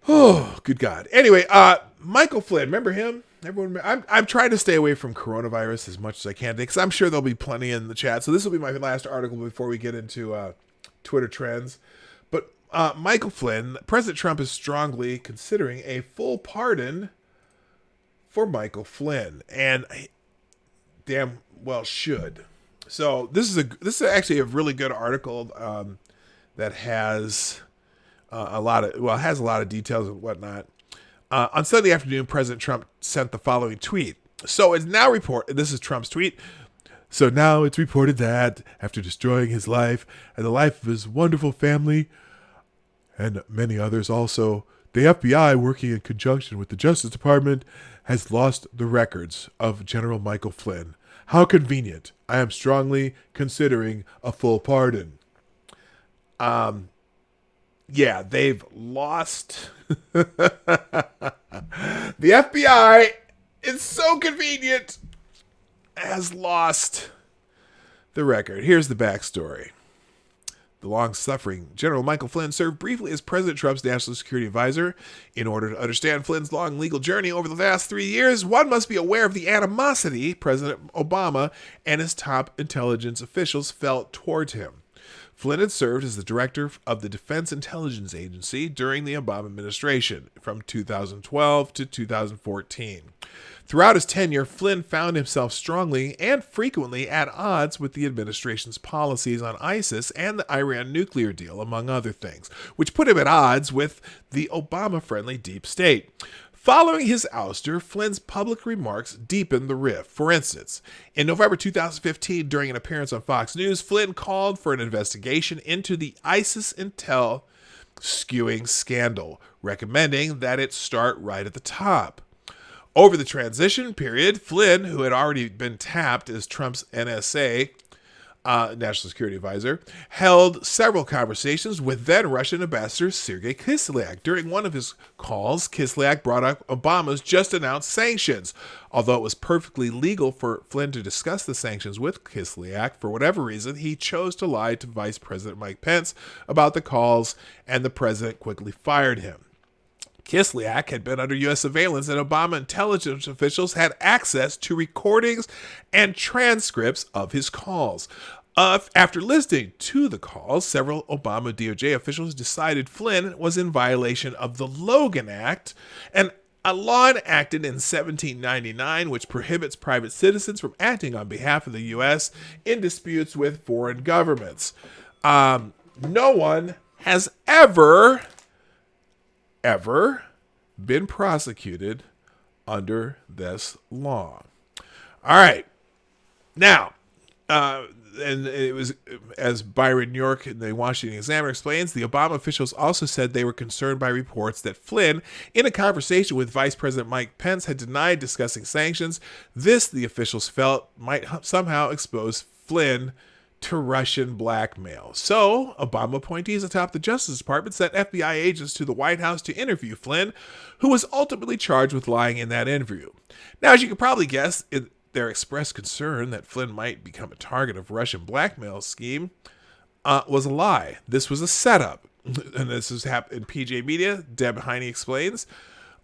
Oh, good God. Anyway, Michael Flynn, remember him? Everyone, I'm trying to stay away from coronavirus as much as I can because I'm sure there'll be plenty in the chat. So this will be my last article before we get into Twitter trends. But Michael Flynn, President Trump is strongly considering a full pardon for Michael Flynn, and damn well should. So this is actually a really good article that has a lot of details and whatnot. On Sunday afternoon, President Trump sent the following tweet. So it's now this is Trump's tweet. So now it's reported that after destroying his life and the life of his wonderful family and many others also, the FBI, working in conjunction with the Justice Department, has lost the records of General Michael Flynn. How convenient. I am strongly considering a full pardon. Yeah, they've lost. The FBI, it's so convenient, has lost the record. Here's the backstory. The long-suffering General Michael Flynn served briefly as President Trump's national security advisor. In order to understand Flynn's long legal journey over the last 3 years, one must be aware of the animosity President Obama and his top intelligence officials felt toward him. Flynn had served as the director of the Defense Intelligence Agency during the Obama administration from 2012 to 2014. Throughout his tenure, Flynn found himself strongly and frequently at odds with the administration's policies on ISIS and the Iran nuclear deal, among other things, which put him at odds with the Obama-friendly deep state. Following his ouster, Flynn's public remarks deepened the rift. For instance, in November 2015, during an appearance on Fox News, Flynn called for an investigation into the ISIS intel skewing scandal, recommending that it start right at the top. Over the transition period, Flynn, who had already been tapped as Trump's NSA, National Security Advisor, held several conversations with then Russian Ambassador Sergei Kislyak. During one of his calls, Kislyak brought up Obama's just announced sanctions. Although it was perfectly legal for Flynn to discuss the sanctions with Kislyak, for whatever reason, he chose to lie to Vice President Mike Pence about the calls, and the president quickly fired him. Kislyak had been under U.S. surveillance, and Obama intelligence officials had access to recordings and transcripts of his calls. After listening to the calls, several Obama DOJ officials decided Flynn was in violation of the Logan Act, a law enacted in 1799 which prohibits private citizens from acting on behalf of the U.S. in disputes with foreign governments. No one has ever been prosecuted under this law. All right. Now, and it was, as Byron York in the Washington Examiner explains, the Obama officials also said they were concerned by reports that Flynn, in a conversation with Vice President Mike Pence, had denied discussing sanctions. This, the officials felt, might somehow expose Flynn to Russian blackmail. So, Obama appointees atop the Justice Department sent FBI agents to the White House to interview Flynn, who was ultimately charged with lying in that interview. Now, as you can probably guess, their expressed concern that Flynn might become a target of Russian blackmail scheme was a lie. This was a setup. And this has happened in PJ Media. Deb Heine explains,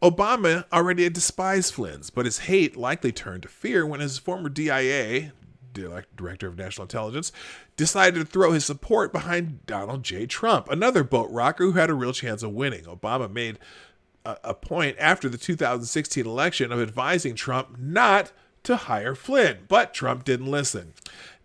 Obama already despised Flynn's, but his hate likely turned to fear when his former DIA, Director of National Intelligence, decided to throw his support behind Donald J. Trump, another boat rocker who had a real chance of winning. Obama made a point after the 2016 election of advising Trump not to hire Flynn, but Trump didn't listen.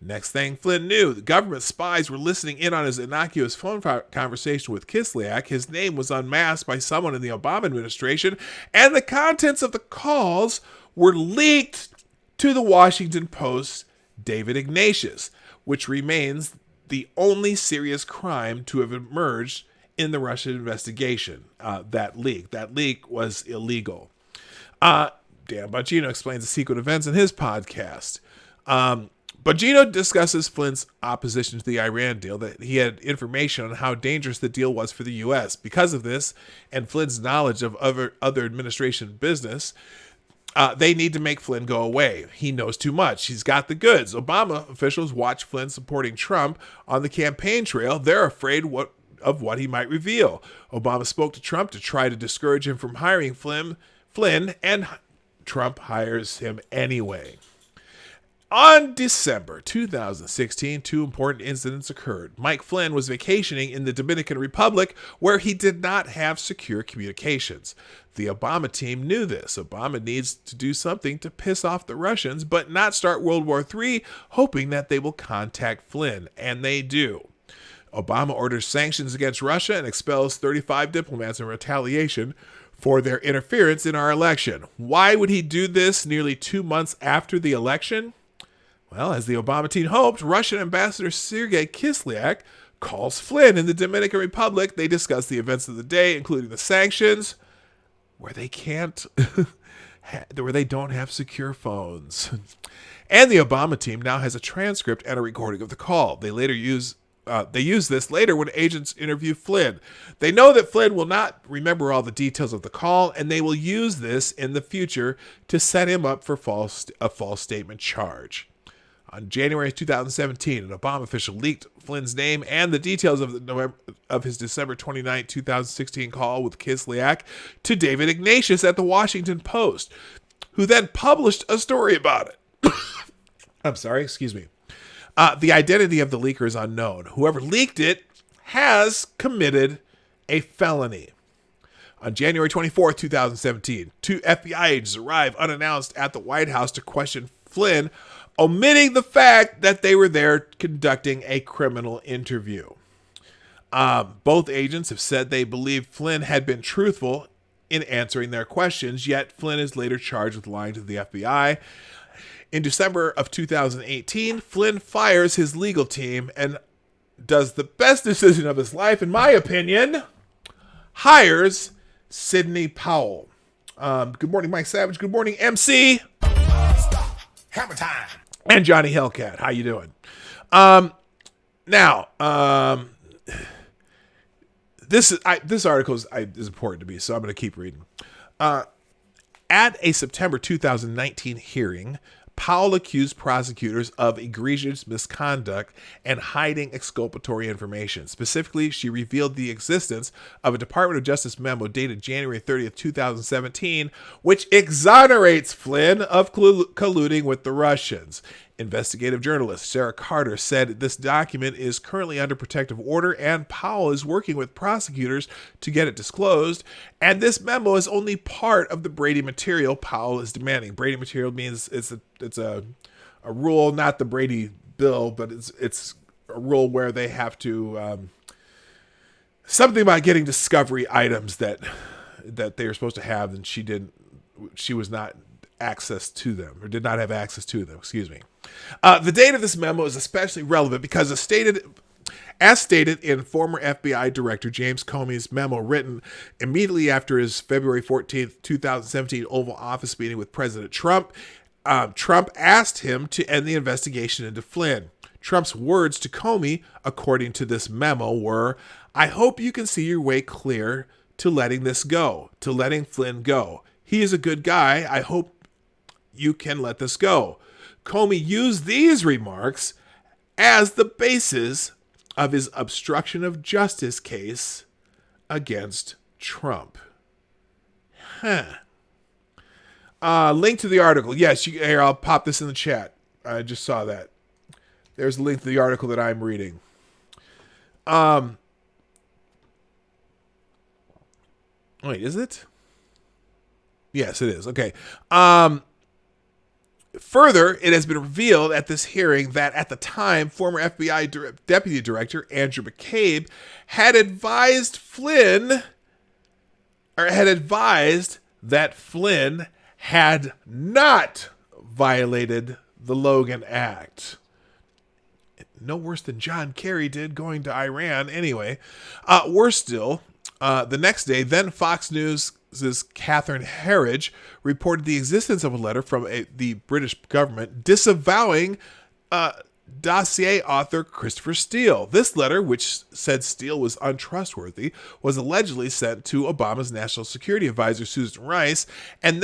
Next thing Flynn knew, the government spies were listening in on his innocuous phone conversation with Kislyak. His name was unmasked by someone in the Obama administration, and the contents of the calls were leaked to the Washington Post's David Ignatius, which remains the only serious crime to have emerged in the Russian investigation. That leak was illegal. Dan Bongino explains the sequent events in his podcast. Bongino discusses Flynn's opposition to the Iran deal, that he had information on how dangerous the deal was for the U.S. Because of this, and Flynn's knowledge of other administration business, they need to make Flynn go away. He knows too much. He's got the goods. Obama officials watch Flynn supporting Trump on the campaign trail. They're afraid of what he might reveal. Obama spoke to Trump to try to discourage him from hiring Flynn, and Trump hires him anyway. On December 2016, two important incidents occurred. Mike Flynn was vacationing in the Dominican Republic, where he did not have secure communications. The Obama team knew this. Obama needs to do something to piss off the Russians, but not start World War III, hoping that they will contact Flynn, and they do. Obama orders sanctions against Russia and expels 35 diplomats in retaliation for their interference in our election. Why would he do this nearly 2 months after the election? Well, as the Obama team hoped, Russian Ambassador Sergei Kislyak calls Flynn in the Dominican Republic. They discuss the events of the day, including the sanctions, where they don't have secure phones. And the Obama team now has a transcript and a recording of the call. They use this later when agents interview Flynn. They know that Flynn will not remember all the details of the call, and they will use this in the future to set him up for a false statement charge. On January 2017, an Obama official leaked Flynn's name and the details of his December 29, 2016 call with Kislyak to David Ignatius at the Washington Post, who then published a story about it. I'm sorry, excuse me. The identity of the leaker is unknown. Whoever leaked it has committed a felony. On January 24, 2017, two FBI agents arrive unannounced at the White House to question Flynn, omitting the fact that they were there conducting a criminal interview. Both agents have said they believe Flynn had been truthful in answering their questions, yet Flynn is later charged with lying to the FBI. In December of 2018, Flynn fires his legal team and does the best decision of his life, in my opinion, hires Sidney Powell. Good morning, Mike Savage. Good morning, MC. Hammer time. And Johnny Hellcat, how you doing? Now, this article is important to me, so I'm going to keep reading. At a September 2019 hearing, Powell accused prosecutors of egregious misconduct and hiding exculpatory information. Specifically, she revealed the existence of a Department of Justice memo dated January 30th, 2017, which exonerates Flynn of colluding with the Russians. Investigative journalist Sarah Carter said this document is currently under protective order and Powell is working with prosecutors to get it disclosed. And this memo is only part of the Brady material Powell is demanding. Brady material means it's a rule, not the Brady bill, but it's a rule where they have to something about getting discovery items that they were supposed to have, and she was not access to them, or did not have access to them. Excuse me. The date of this memo is especially relevant because as stated in former FBI Director James Comey's memo written immediately after his February 14th, 2017 Oval Office meeting with President Trump, Trump asked him to end the investigation into Flynn. Trump's words to Comey, according to this memo, were, "I hope you can see your way clear to letting this go, to letting Flynn go. He is a good guy. I hope you can let this go." Comey used these remarks as the basis of his obstruction of justice case against Trump. Link to the article. Yes, here, I'll pop this in the chat. I just saw that. There's a link to the article that I'm reading. Wait, is it? Yes, it is. Okay. Further, it has been revealed at this hearing that at the time, former FBI Deputy Director Andrew McCabe had advised that Flynn had not violated the Logan Act. No worse than John Kerry did going to Iran. Anyway, worse still, the next day, then Fox News' Catherine Herridge reported the existence of a letter from the British government disavowing dossier author Christopher Steele. This letter, which said Steele was untrustworthy, was allegedly sent to Obama's National Security Advisor Susan Rice and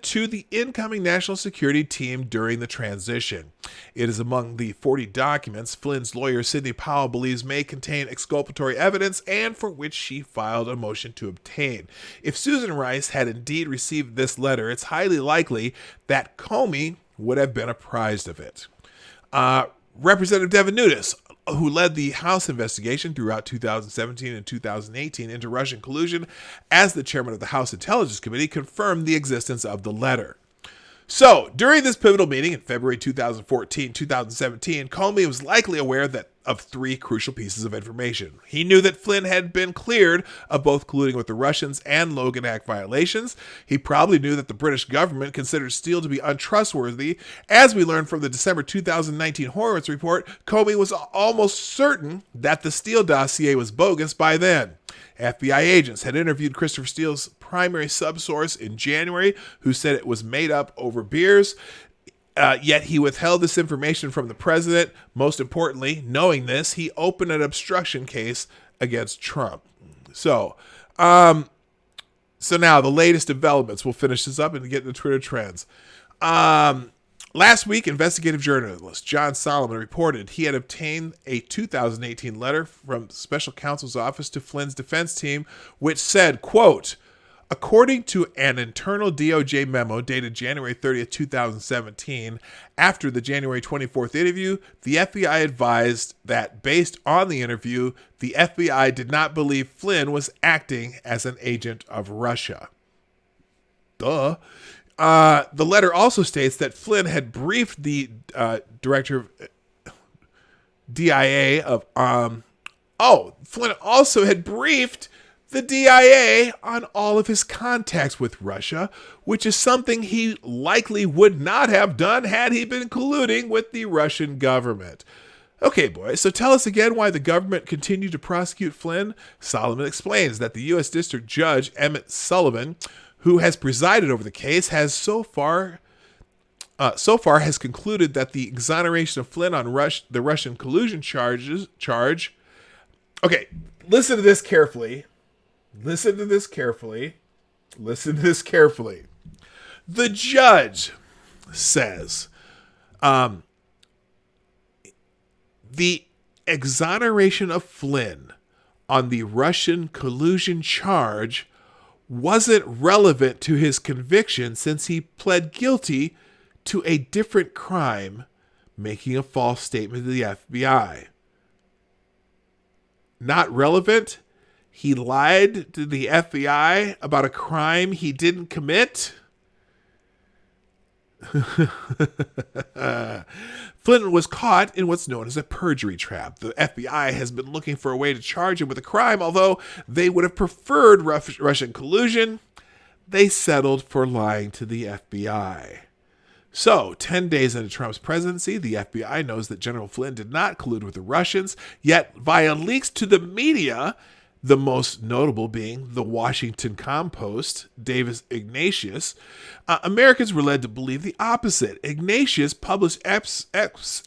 to the incoming National Security team during the transition. It is among the 40 documents Flynn's lawyer Sidney Powell believes may contain exculpatory evidence and for which she filed a motion to obtain. If Susan Rice had indeed received this letter, it's highly likely that Comey would have been apprised of it. Representative Devin Nunes, who led the House investigation throughout 2017 and 2018 into Russian collusion as the chairman of the House Intelligence Committee, confirmed the existence of the letter. So, during this pivotal meeting in February 2014-2017, Comey was likely aware of three crucial pieces of information. He knew that Flynn had been cleared of both colluding with the Russians and Logan Act violations. He probably knew that the British government considered Steele to be untrustworthy. As we learned from the December 2019 Horowitz report, Comey was almost certain that the Steele dossier was bogus by then. FBI agents had interviewed Christopher Steele's primary subsource in January, who said it was made up over beers. Yet he withheld this information from the president. Most importantly, knowing this, he opened an obstruction case against Trump. So now the latest developments. We'll finish this up and get into Twitter trends. Last week, investigative journalist John Solomon reported he had obtained a 2018 letter from special counsel's office to Flynn's defense team, which said, quote, "According to an internal DOJ memo dated January 30th, 2017, after the January 24th interview, the FBI advised that based on the interview, the FBI did not believe Flynn was acting as an agent of Russia." Duh. The letter also states that Flynn had briefed the director of DIA of Flynn also had briefed the DIA on all of his contacts with Russia, which is something he likely would not have done had he been colluding with the Russian government. Okay, boys, so tell us again why the government continued to prosecute Flynn. Solomon explains that the U.S. District Judge Emmett Sullivan, who has presided over the case, has so far so far has concluded that the exoneration of Flynn on the Russian collusion charge. Okay, listen to this carefully. Listen to this carefully. Listen to this carefully. The judge says the exoneration of Flynn on the Russian collusion charge wasn't relevant to his conviction since he pled guilty to a different crime, making a false statement to the FBI. Not relevant? He lied to the FBI about a crime he didn't commit? Flynn was caught in what's known as a perjury trap. The FBI has been looking for a way to charge him with a crime, although they would have preferred Russian collusion. They settled for lying to the FBI. So, 10 days into Trump's presidency, the FBI knows that General Flynn did not collude with the Russians, yet via leaks to the media, the most notable being the Washington Compost, Davis Ignatius, Americans were led to believe the opposite. Ignatius published excerpts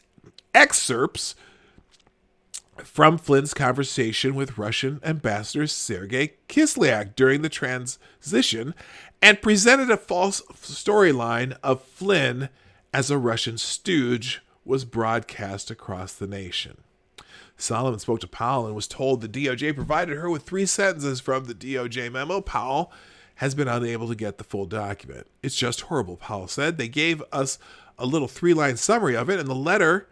from Flynn's conversation with Russian Ambassador Sergei Kislyak during the transition and presented a false storyline of Flynn as a Russian stooge was broadcast across the nation. Solomon spoke to Powell and was told the DOJ provided her with 3 sentences from the DOJ memo. Powell has been unable to get the full document. It's just horrible, Powell said. They gave us a little 3-line summary of it and the letter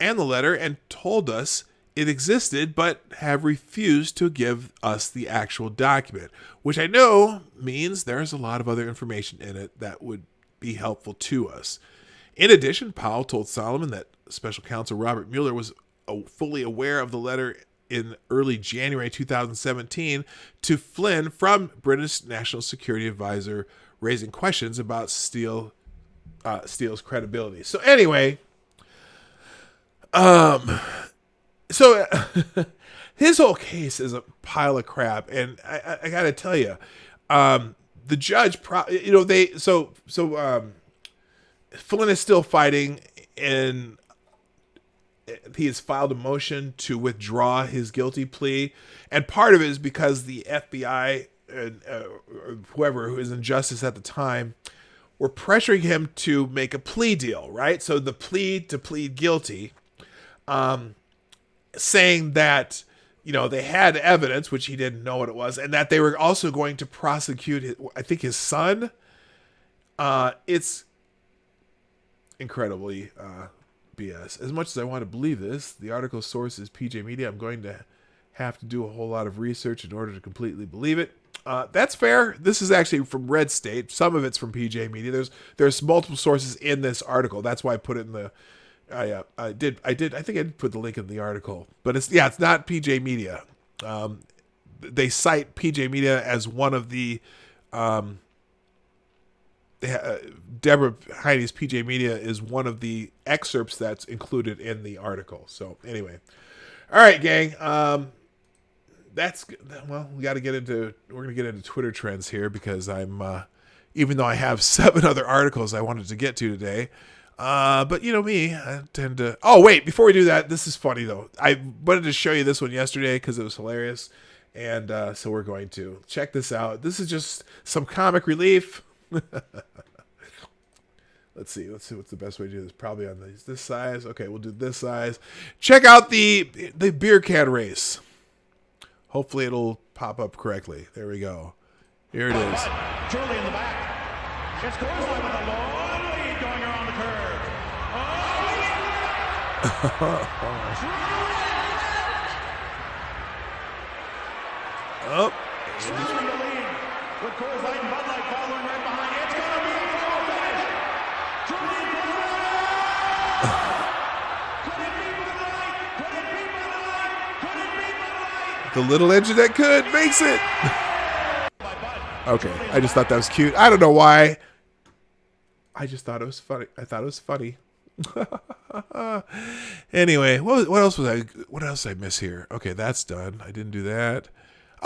and told us it existed, but have refused to give us the actual document, which I know means there's a lot of other information in it that would be helpful to us. In addition, Powell told Solomon that Special Counsel Robert Mueller was fully aware of the letter in early January 2017 to Flynn from British National Security Advisor, raising questions about Steele's credibility. So anyway, his whole case is a pile of crap, and I gotta tell you, the judge, Flynn is still fighting, and he has filed a motion to withdraw his guilty plea, and part of it is because the FBI and whoever who was in justice at the time were pressuring him to make a plea deal, right? So the plea to plead guilty, saying that, they had evidence, which he didn't know what it was, and that they were also going to prosecute his son. It's incredibly BS. As much as I want to believe this, the article's source is PJ Media. I'm going to have to do a whole lot of research in order to completely believe it. That's fair. This is actually from Red State. Some of it's from PJ Media. There's multiple sources in this article. That's why I put it in the. I think I did put the link in the article, but it's not PJ Media. They cite PJ Media as one of the. Deborah Heine's PJ Media is one of the excerpts that's included in the article. So anyway, all right, gang. We're gonna get into Twitter trends here because I'm even though I have 7 other articles I wanted to get to today. But me, I tend to. Oh wait, before we do that, this is funny though. I wanted to show you this one yesterday because it was hilarious, and so we're going to check this out. This is just some comic relief. Let's see what's the best way to do this. Probably on this size. Okay, we'll do this size. Check out the beer can race. Hopefully it'll pop up correctly. There we go. Here it is. Truly in the back. It's Coors Light with a long lead going around the curve. Oh. Trailing the lead with Coors Light and Bud Light following right behind. It's going to be a full finish. Truly Could it be Bud Light? Could it be Bud Light? Could it be Bud Light? The little engine that could makes it. Okay, I just thought that was cute. I don't know why. I just thought it was funny. I thought it was funny. Anyway, what else did I miss here? Okay, that's done. I didn't do that.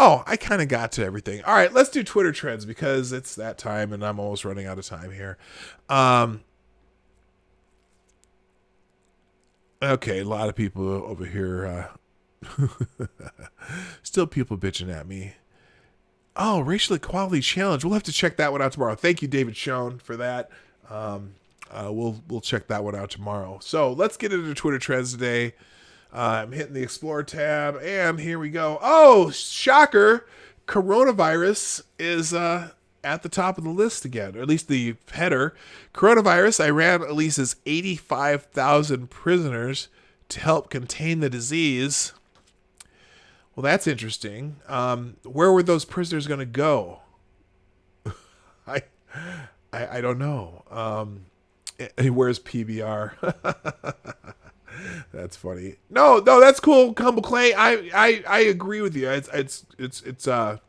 Oh, I kind of got to everything. All right, let's do Twitter trends because it's that time and I'm almost running out of time here. Okay, a lot of people over here. Still people bitching at me. Oh, racial equality challenge. We'll have to check that one out tomorrow. Thank you, David Schoen, for that. We'll check that one out tomorrow. So let's get into Twitter trends today. I'm hitting the Explore tab, and here we go. Oh, shocker! Coronavirus is at the top of the list again, or at least the header. Coronavirus, Iran releases 85,000 prisoners to help contain the disease. Well, that's interesting. Where were those prisoners going to go? I don't know. Where's PBR? That's funny. No, that's cool. Humble Clay. I agree with you. It's a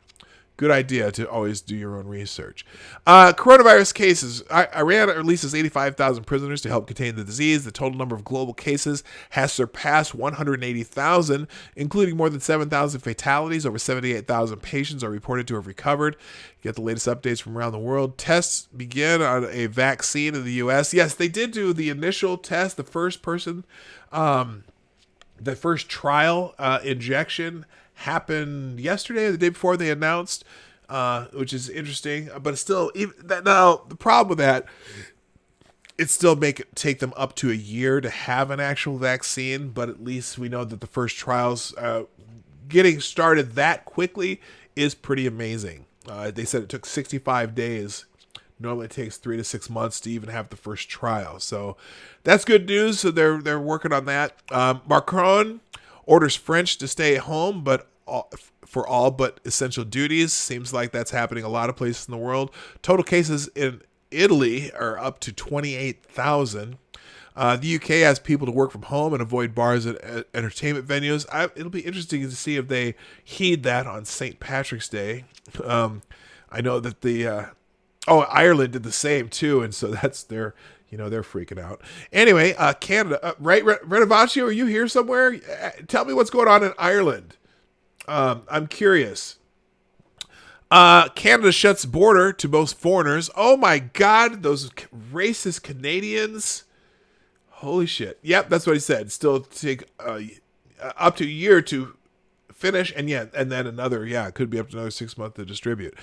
good idea to always do your own research. Coronavirus cases. Iran releases 85,000 prisoners to help contain the disease. The total number of global cases has surpassed 180,000, including more than 7,000 fatalities. Over 78,000 patients are reported to have recovered. Get the latest updates from around the world. Tests begin on a vaccine in the U.S. Yes, they did do the initial test. The first person, the first trial injection happened yesterday or the day before they announced, which is interesting. But it's still, now the problem with that, it still take them up to a year to have an actual vaccine. But at least we know that the first trials getting started that quickly is pretty amazing. They said it took 65 days. Normally it takes 3 to 6 months to even have the first trial. So that's good news. So they're working on that. Macron orders French to stay at home, but for all but essential duties. Seems like that's happening a lot of places in the world. Total cases in Italy are up to 28,000. The UK has people to work from home and avoid bars and entertainment venues. It'll be interesting to see if they heed that on St. Patrick's Day. I know that Ireland did the same too, and so that's they're freaking out. Anyway, Canada, right? Renovacio, are you here somewhere? Tell me what's going on in Ireland. I'm curious. Canada shuts border to most foreigners. Oh my God, those racist Canadians. Holy shit. Yep, that's what he said. Still take up to a year to finish, and then another, it could be up to another 6 months to distribute.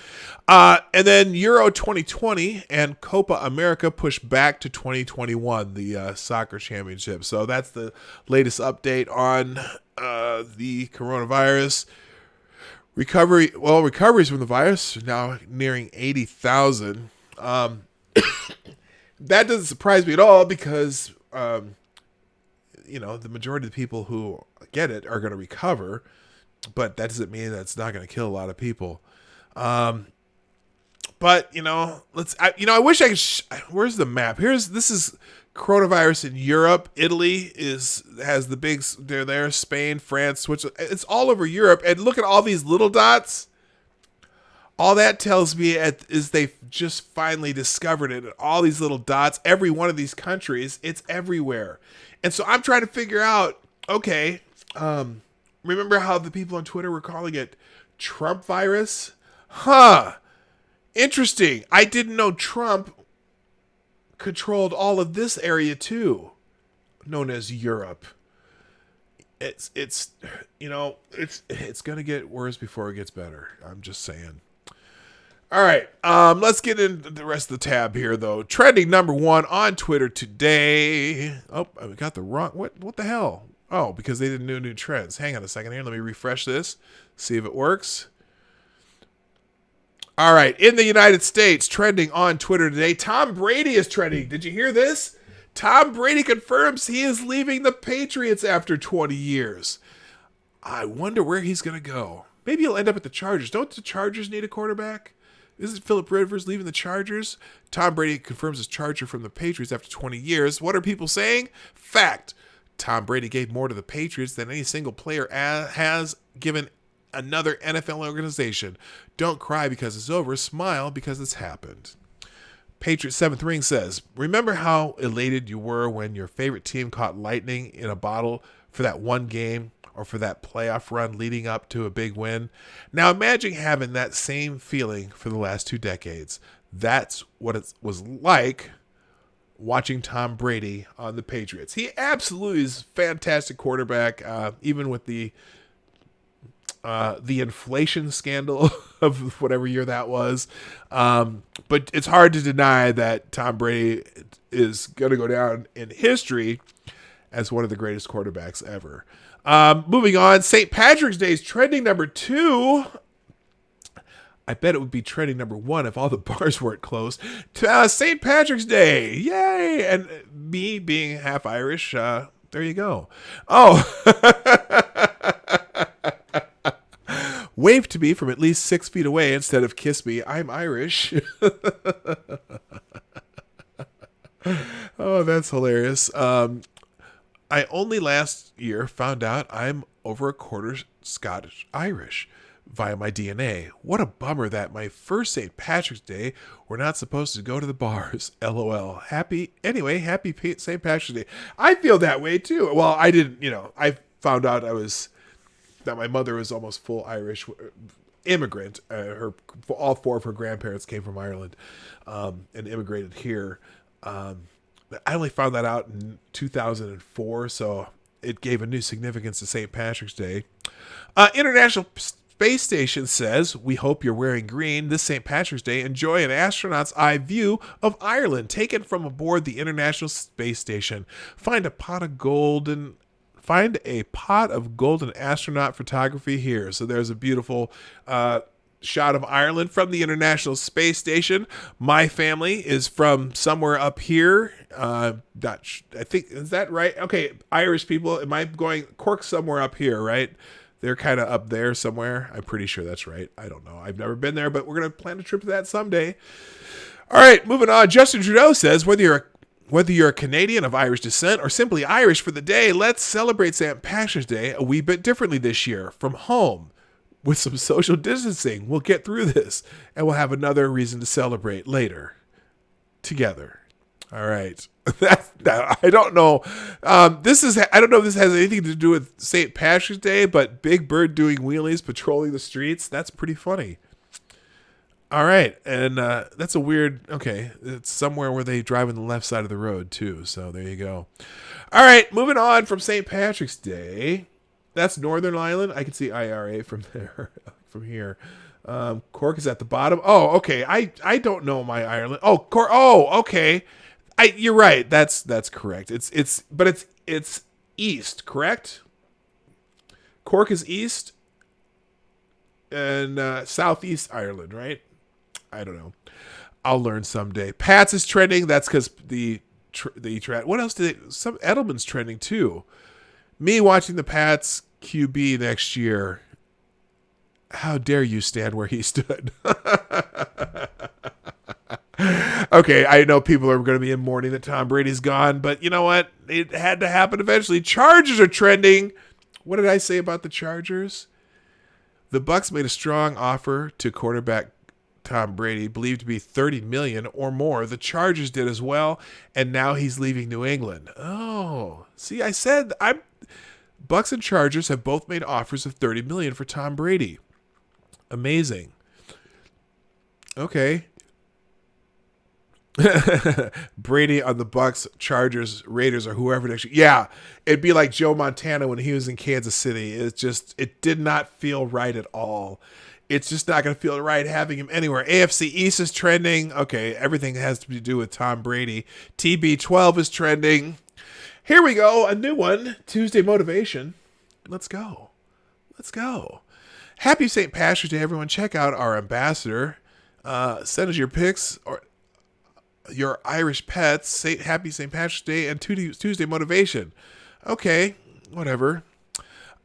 And then Euro 2020 and Copa America pushed back to 2021, the soccer championship. So that's the latest update on the coronavirus. Recoveries from the virus are now nearing 80,000. That doesn't surprise me at all because, the majority of the people who get it are going to recover. But that doesn't mean that's not going to kill a lot of people. But I wish I could. Where's the map? This is coronavirus in Europe. Italy has the big. They're there. Spain, France, Switzerland. It's all over Europe. And look at all these little dots. All that tells me is they've just finally discovered it. All these little dots. Every one of these countries. It's everywhere. And so I'm trying to figure out. Okay. Remember how the people on Twitter were calling it Trump virus? Huh. Interesting. I didn't know Trump controlled all of this area too, known as Europe. It's going to get worse before it gets better. I'm just saying. All right. Let's get into the rest of the tab here though. Trending number 1 on Twitter today. Oh, we got the wrong. What the hell? Oh, because they didn't do new trends. Hang on a second here. Let me refresh this. See if it works. All right. In the United States, trending on Twitter today, Tom Brady is trending. Did you hear this? Tom Brady confirms he is leaving the Patriots after 20 years. I wonder where he's going to go. Maybe he'll end up at the Chargers. Don't the Chargers need a quarterback? Isn't Phillip Rivers leaving the Chargers? Tom Brady confirms his Charger from the Patriots after 20 years. What are people saying? Fact. Tom Brady gave more to the Patriots than any single player has given another NFL organization. Don't cry because it's over. Smile because it's happened. Patriots 7th ring says, remember how elated you were when your favorite team caught lightning in a bottle for that one game or for that playoff run leading up to a big win. Now imagine having that same feeling for the last 2 decades. That's what it was like watching Tom Brady on the Patriots. He absolutely is a fantastic quarterback, even with the inflation scandal of whatever year that was. But it's hard to deny that Tom Brady is going to go down in history as one of the greatest quarterbacks ever. Moving on, St. Patrick's Day is trending number 2. I bet it would be trending number 1 if all the bars weren't closed. St. Patrick's Day, yay! And me being half Irish, there you go. Oh, wave to me from at least 6 feet away instead of kiss me. I'm Irish. Oh, that's hilarious. I only last year found out I'm over a quarter Scottish Irish via my DNA. What a bummer that my first St. Patrick's Day we're not supposed to go to the bars. LOL. Happy St. Patrick's Day. I feel that way too. Well, I didn't, I found out that my mother was almost full Irish immigrant. All 4 of her grandparents came from Ireland and immigrated here. I only found that out in 2004, so it gave a new significance to St. Patrick's Day. International Space Station says, we hope you're wearing green this St. Patrick's Day. Enjoy an astronaut's eye view of Ireland taken from aboard the International Space Station. Find a pot of golden astronaut photography here. So there's a beautiful shot of Ireland from the International Space Station. My family is from somewhere up here. I think, is that right? Okay, Irish people, am I going Cork somewhere up here, right? They're kind of up there somewhere. I'm pretty sure that's right. I don't know. I've never been there, but we're going to plan a trip to that someday. All right, moving on. Justin Trudeau says, whether you're a Canadian of Irish descent or simply Irish for the day, let's celebrate St. Patrick's Day a wee bit differently this year, from home, with some social distancing. We'll get through this, and we'll have another reason to celebrate later together. All right. I don't know. I don't know if this has anything to do with St. Patrick's Day, but Big Bird doing wheelies, patrolling the streets. That's pretty funny. All right. And that's a weird, okay. It's somewhere where they drive on the left side of the road too. So there you go. All right. Moving on from St. Patrick's Day. That's Northern Ireland. I can see IRA from there, from here. Cork is at the bottom. Oh, okay. I don't know my Ireland. Oh, Cork. Oh, okay. You're right. That's correct. It's east, correct? Cork is east and southeast Ireland, right? I don't know. I'll learn someday. Pats is trending. That's because what else some Edelman's trending too. Me watching the Pats QB next year. How dare you stand where he stood? Okay, I know people are going to be in mourning that Tom Brady's gone, but you know what? It had to happen eventually. Chargers are trending. What did I say about the Chargers? The Bucs made a strong offer to quarterback Tom Brady, believed to be $30 million or more. The Chargers did as well, and now he's leaving New England. Oh, see, I said Bucs and Chargers have both made offers of $30 million for Tom Brady. Amazing. Okay. Brady on the Bucs, Chargers, Raiders, or whoever next year. Yeah, it'd be like Joe Montana when he was in Kansas City. It did not feel right at all. It's just not going to feel right having him anywhere. AFC East is trending. Okay, everything has to do with Tom Brady. TB12 is trending. Here we go, a new one. Tuesday Motivation. Let's go. Happy St. Patrick's Day, everyone. Check out our ambassador. Send us your pics or your Irish pets. Happy St. Patrick's Day and Tuesday Motivation. Okay, whatever.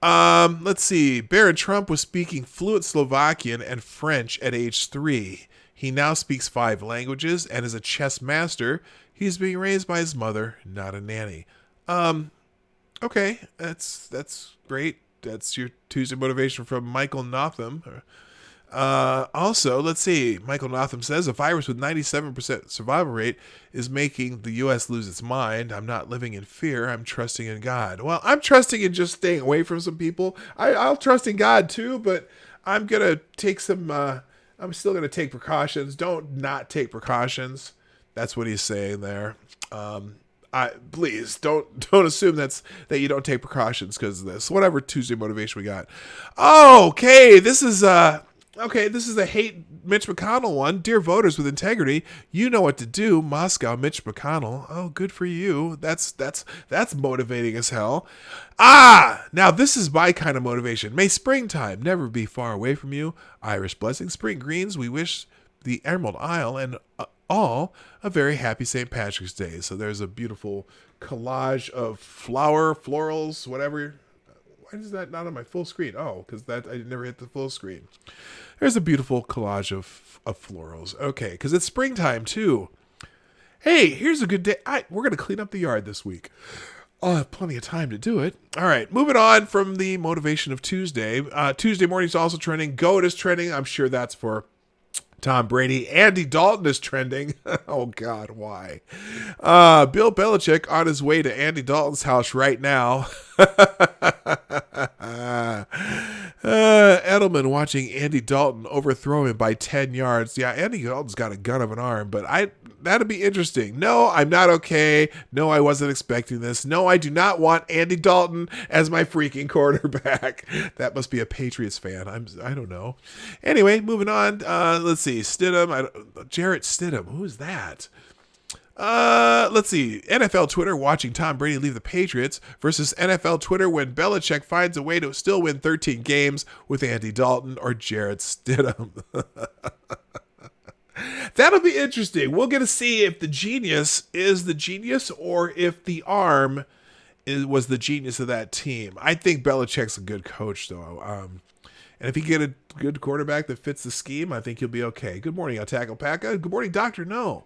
Let's see. Barron Trump was speaking fluent Slovakian and French at age 3. He now speaks 5 languages and is a chess master. He's being raised by his mother, not a nanny. Okay, that's great. That's your Tuesday Motivation from Michael Notham. Also, let's see. Michael Notham says a virus with 97% survival rate is making the U.S. lose its mind. I'm not living in fear. I'm trusting in God. Well, I'm trusting in just staying away from some people. I'll trust in God too, but I'm gonna take some. I'm still gonna take precautions. Don't not take precautions. That's what he's saying there. Please don't assume that you don't take precautions because of this. Whatever Tuesday motivation we got. Okay, this is a hate Mitch McConnell one. Dear voters with integrity, you know what to do. Moscow, Mitch McConnell. Oh, good for you. That's motivating as hell. Now this is my kind of motivation. May springtime never be far away from you. Irish blessings, spring greens. We wish the Emerald Isle and all a very happy St. Patrick's Day. So there's a beautiful collage of florals, whatever. Why is that not on my full screen? Oh, because I never hit the full screen. There's a beautiful collage of florals. Okay, because it's springtime too. Hey, here's a good day. We're going to clean up the yard this week. I'll have plenty of time to do it. All right, moving on from the motivation of Tuesday. Tuesday morning's also trending. GOAT is trending. I'm sure that's for Tom Brady. Andy Dalton is trending. Oh, God, why? Bill Belichick on his way to Andy Dalton's house right now. Edelman watching Andy Dalton overthrow him by 10 yards. Yeah, Andy Dalton's got a gun of an arm, but that'd be interesting. No, I'm not okay. No, I wasn't expecting this. No, I do not want Andy Dalton as my freaking quarterback. That must be a Patriots fan. I don't know. Anyway, moving on. Let's see. Stidham. Jarrett Stidham. Who is that? Let's see. NFL Twitter watching Tom Brady leave the Patriots versus NFL Twitter when Belichick finds a way to still win 13 games with Andy Dalton or Jarrett Stidham. That'll be interesting. We're going to see if the genius is the genius or if the arm was the genius of that team. I think Belichick's a good coach, though. And if he get a good quarterback that fits the scheme, I think he'll be okay. Good morning, Alpaca. Good morning, Dr. No.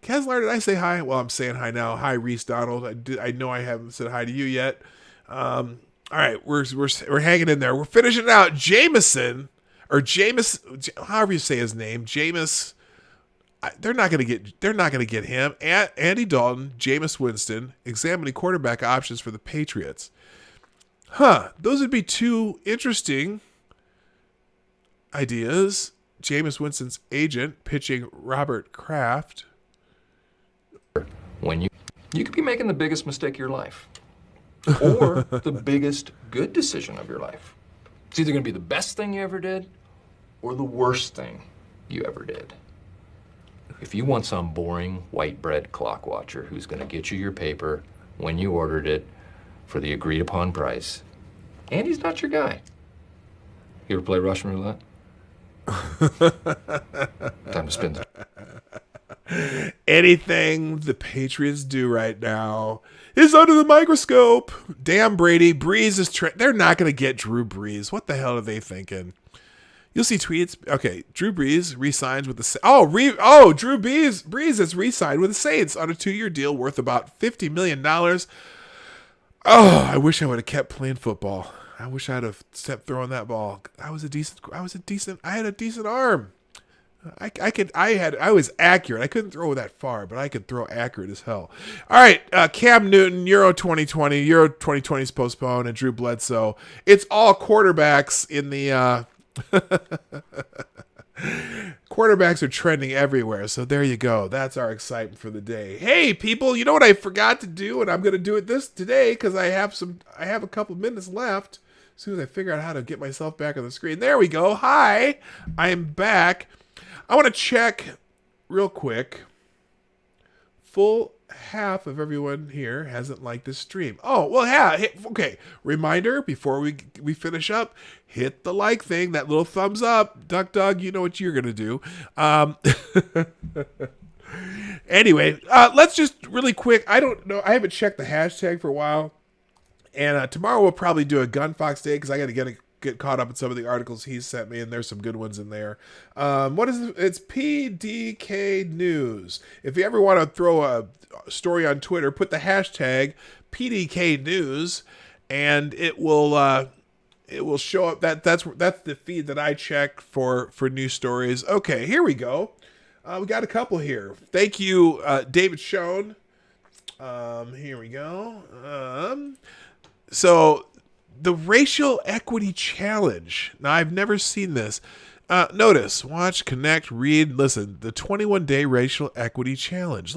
Kessler, did I say hi? Well, I'm saying hi now. Hi, Reese Donald. I know I haven't said hi to you yet. All right, we're hanging in there. We're finishing it out. Jameson, or Jameis, however you say his name, Jameis. They're not gonna get him. Andy Dalton, Jameis Winston, examining quarterback options for the Patriots. Those would be two interesting ideas. Jameis Winston's agent pitching Robert Kraft. When you could be making the biggest mistake of your life, or the biggest good decision of your life. It's either going to be the best thing you ever did, or the worst thing you ever did. If you want some boring white bread clock watcher who's going to get you your paper when you ordered it for the agreed upon price, Andy's not your guy. You ever play Russian roulette? Time to spin that. Anything the Patriots do right now is under the microscope. Damn Brady. Breeze is they're not going to get Drew Brees. What the hell are they thinking? You'll see tweets. Okay, Drew Brees re-signs with the Drew Brees has re-signed with the Saints on a 2-year deal worth about $50 million. Oh, I wish I would have kept playing football. I wish I'd have kept throwing that ball. I had a decent arm. I was accurate. I couldn't throw that far, but I could throw accurate as hell. All right, Cam Newton, Euro 2020. Euro 2020 is postponed, and Drew Bledsoe. It's all quarterbacks in the quarterbacks are trending everywhere. So there you go. That's our excitement for the day. Hey, people, you know what I forgot to do, and I'm going to do it today because I have a couple minutes left. As soon as I figure out how to get myself back on the screen. There we go. Hi, I am back. I want to check real quick. Full half of everyone here hasn't liked this stream. Oh, well, yeah. Okay. Reminder before we finish up, hit the like thing, that little thumbs up. Duck Dog, you know what you're going to do. Anyway, let's just really quick. I don't know. I haven't checked the hashtag for a while. And tomorrow we'll probably do a Gun Fox Day because I got to get caught up in some of the articles he sent me, and there's some good ones in there. What is it? It's PDK News. If you ever want to throw a story on Twitter, put the hashtag PDK News, and it will it will show up. That's the feed that I check for news stories. Okay, here we go. We got a couple here. Thank you, David Schoen. Here we go. So the racial equity challenge. Now, I've never seen this. Notice, watch, connect, read, listen. The 21-day racial equity challenge.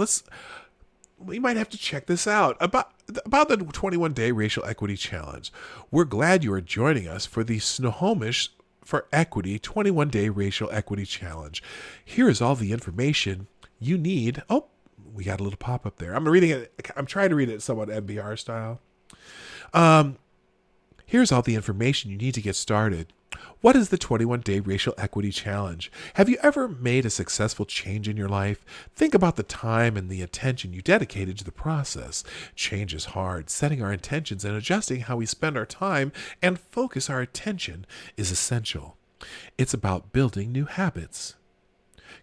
We might have to check this out. About the 21-day racial equity challenge. We're glad you are joining us for the Snohomish for Equity 21-day racial equity challenge. Here is all the information you need. Oh, we got a little pop-up there. I'm reading it. I'm trying to read it somewhat NPR style. Here's all the information you need to get started. What is the 21-day racial equity challenge? Have you ever made a successful change in your life? Think about the time and the attention you dedicated to the process. Change is hard. Setting our intentions and adjusting how we spend our time and focus our attention is essential. It's about building new habits.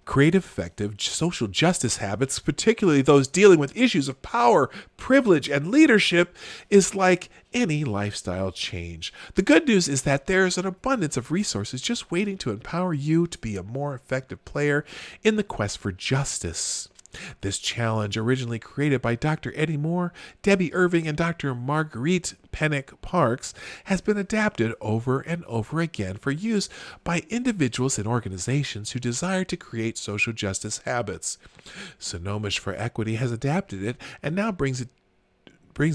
Creative, effective social justice habits, particularly those dealing with issues of power, privilege, and leadership, is like any lifestyle change. The good news is that there's an abundance of resources just waiting to empower you to be a more effective player in the quest for justice. This challenge, originally created by Dr. Eddie Moore, Debbie Irving, and Dr. Marguerite Pennick Parks, has been adapted over and over again for use by individuals and organizations who desire to create social justice habits. Snohomish for Equity has adapted it and now brings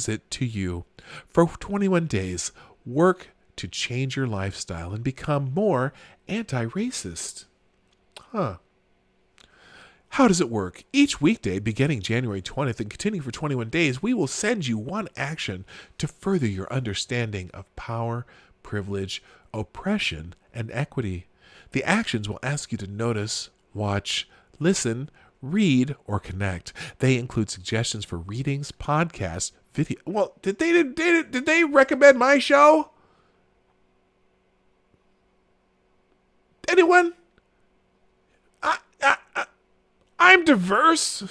it to you. For 21 days, work to change your lifestyle and become more anti-racist. How does it work? Each weekday, beginning January 20th and continuing for 21 days, we will send you one action to further your understanding of power, privilege, oppression, and equity. The actions will ask you to notice, watch, listen, read, or connect. They include suggestions for readings, podcasts, video. Well, did they recommend my show? Anyone? I'm diverse.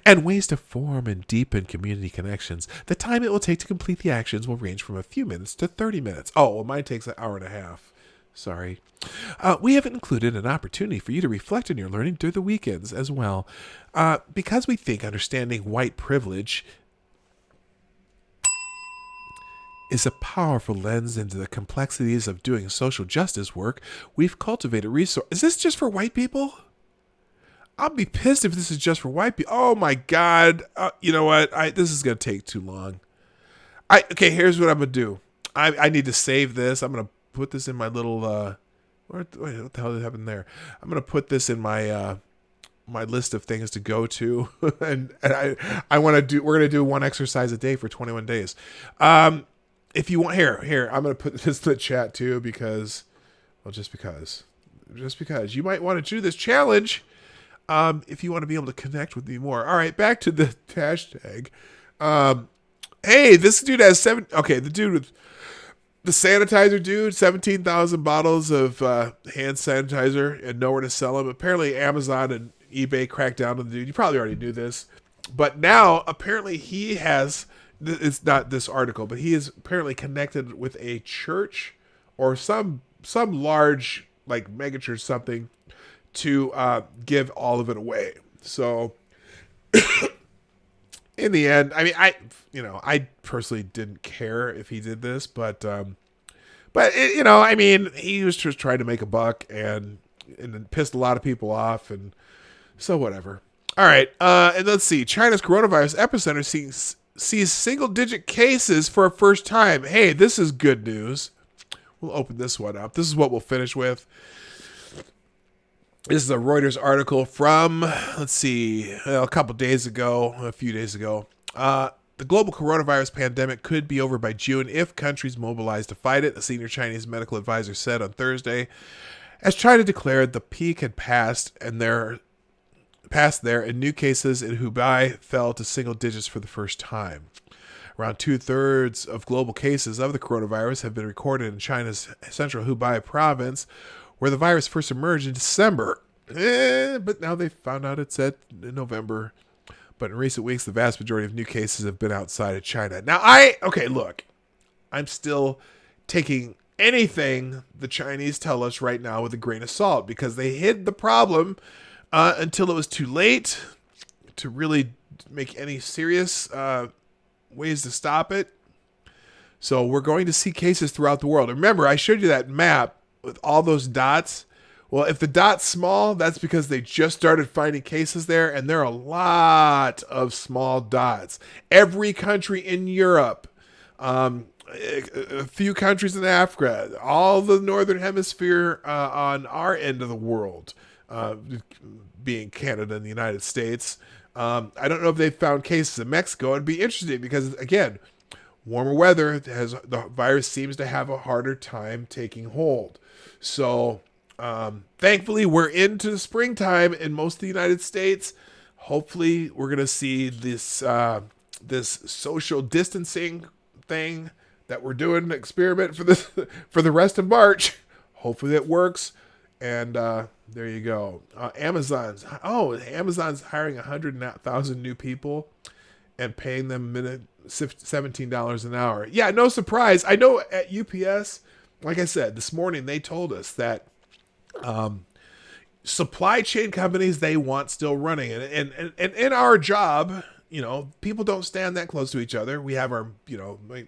And ways to form and deepen community connections. The time it will take to complete the actions will range from a few minutes to 30 minutes. Oh, well, mine takes an hour and a half. Sorry. We have included an opportunity for you to reflect on your learning during the weekends as well. Because we think understanding white privilege is a powerful lens into the complexities of doing social justice work, we've cultivated resource. Is this just for white people? I'll be pissed if this is just for white people. Oh my God. You know what? This is going to take too long. Okay, here's what I'm going to do. I need to save this. I'm going to put this in my little, what the hell happened there? I'm going to put this in my, my list of things to go to. and I want to do, we're going to do one exercise a day for 21 days. If you want, here, I'm going to put this in the chat too, because you might want to do this challenge. If you want to be able to connect with me more. All right, back to the hashtag. Hey, this dude has the dude with the sanitizer dude, 17,000 bottles of hand sanitizer and nowhere to sell them. Apparently Amazon and eBay cracked down on the dude. You probably already knew this, but now apparently he has, it's not this article, but he is apparently connected with a church or some large like mega church something to give all of it away. So in the end, I mean, I personally didn't care if he did this, but I mean, he was just trying to make a buck and pissed a lot of people off, and so whatever. All right, and let's see. China's coronavirus epicenter sees single-digit cases for a first time. Hey, this is good news. We'll open this one up. This is what we'll finish with. This is a Reuters article from, let's see, a few days ago. The global coronavirus pandemic could be over by June if countries mobilize to fight it, a senior Chinese medical advisor said on Thursday. As China declared the peak had passed and new cases in Hubei fell to single digits for the first time. Around 2/3 of global cases of the coronavirus have been recorded in China's central Hubei province, where the virus first emerged in December. But now they found out it's in November. But in recent weeks, the vast majority of new cases have been outside of China. Now, look, I'm still taking anything the Chinese tell us right now with a grain of salt, because they hid the problem until it was too late to really make any serious ways to stop it. So we're going to see cases throughout the world. Remember, I showed you that map with all those dots. Well, if the dot's small, that's because they just started finding cases there, and there are a lot of small dots. Every country in Europe, a few countries in Africa, all the northern hemisphere on our end of the world, being Canada and the United States. I don't know if they've found cases in Mexico. It'd be interesting because, again, warmer weather the virus seems to have a harder time taking hold. So thankfully, we're into the springtime in most of the United States. Hopefully, we're going to see this social distancing thing that we're doing an experiment for the rest of March. Hopefully it works. And there you go. Amazon's hiring 100,000 new people and paying them $17 an hour. Yeah, no surprise. I know at UPS, like I said, this morning they told us that supply chain companies, they want still running. And in our job, people don't stand that close to each other. We have our,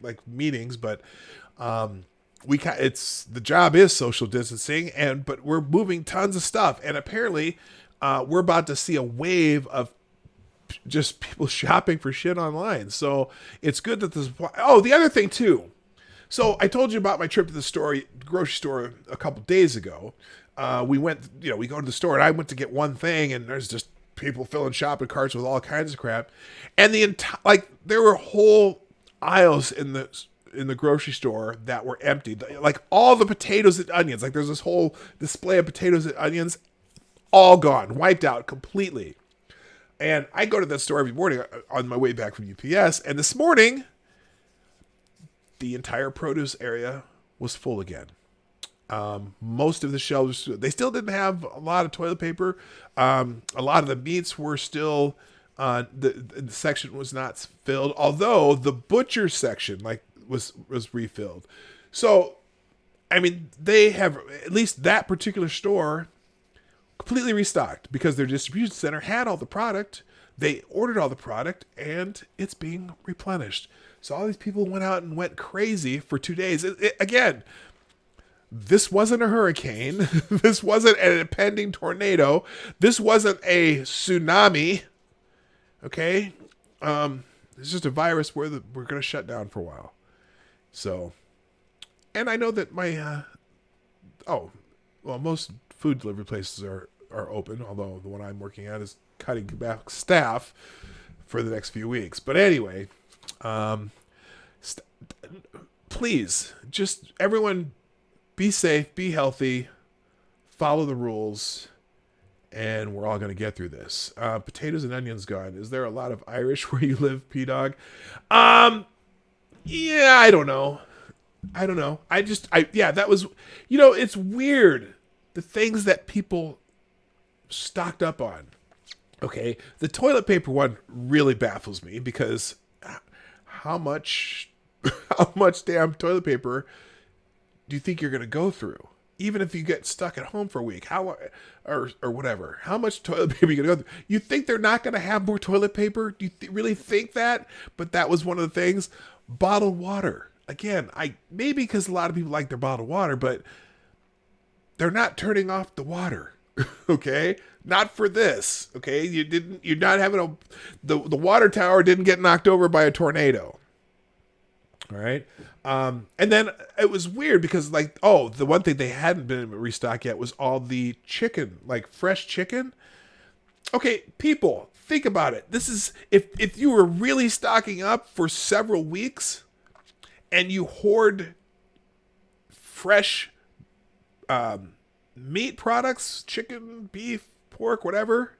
like meetings, but the job is social distancing, but we're moving tons of stuff. And apparently we're about to see a wave of just people shopping for shit online. So it's good that the other thing too. So I told you about my trip to the grocery store a couple days ago. We went, we go to the store and I went to get one thing and there's just people filling shopping carts with all kinds of crap. And there were whole aisles in the grocery store that were empty. Like all the potatoes and onions, like there's this whole display of potatoes and onions, all gone, wiped out completely. And I go to that store every morning on my way back from UPS. And this morning, the entire produce area was full again. Most of the shelves, they still didn't have a lot of toilet paper. A lot of the meats were still, the section was not filled. Although the butcher section was refilled. So, I mean, they have, at least that particular store, completely restocked because their distribution center had all the product. They ordered all the product and it's being replenished. So all these people went crazy for 2 days. Again, this wasn't a hurricane. This wasn't an impending tornado. This wasn't a tsunami. Okay? It's just a virus where we're going to shut down for a while. So, and I know that most food delivery places are open, although the one I'm working at is cutting back staff for the next few weeks. But anyway, please, just everyone be safe, be healthy, follow the rules, and we're all going to get through this. Potatoes and onions gone. Is there a lot of Irish where you live, PDawg? Yeah, I don't know. That was, it's weird. The things that people stocked up on. Okay. The toilet paper one really baffles me because how much damn toilet paper do you think you're going to go through? Even if you get stuck at home for a week, or whatever, how much toilet paper are you going to go through? You think they're not going to have more toilet paper? Do you really think that? But that was one of the things. Bottled water. Again, maybe because a lot of people like their bottled water, but they're not turning off the water. Okay? Not for this. Okay? You're not having the water tower didn't get knocked over by a tornado. All right? And then it was weird because the one thing they hadn't been able to restock yet was all the chicken, like fresh chicken. Okay, people, think about it. This is, if you were really stocking up for several weeks and you hoard fresh meat products, chicken, beef, pork, whatever,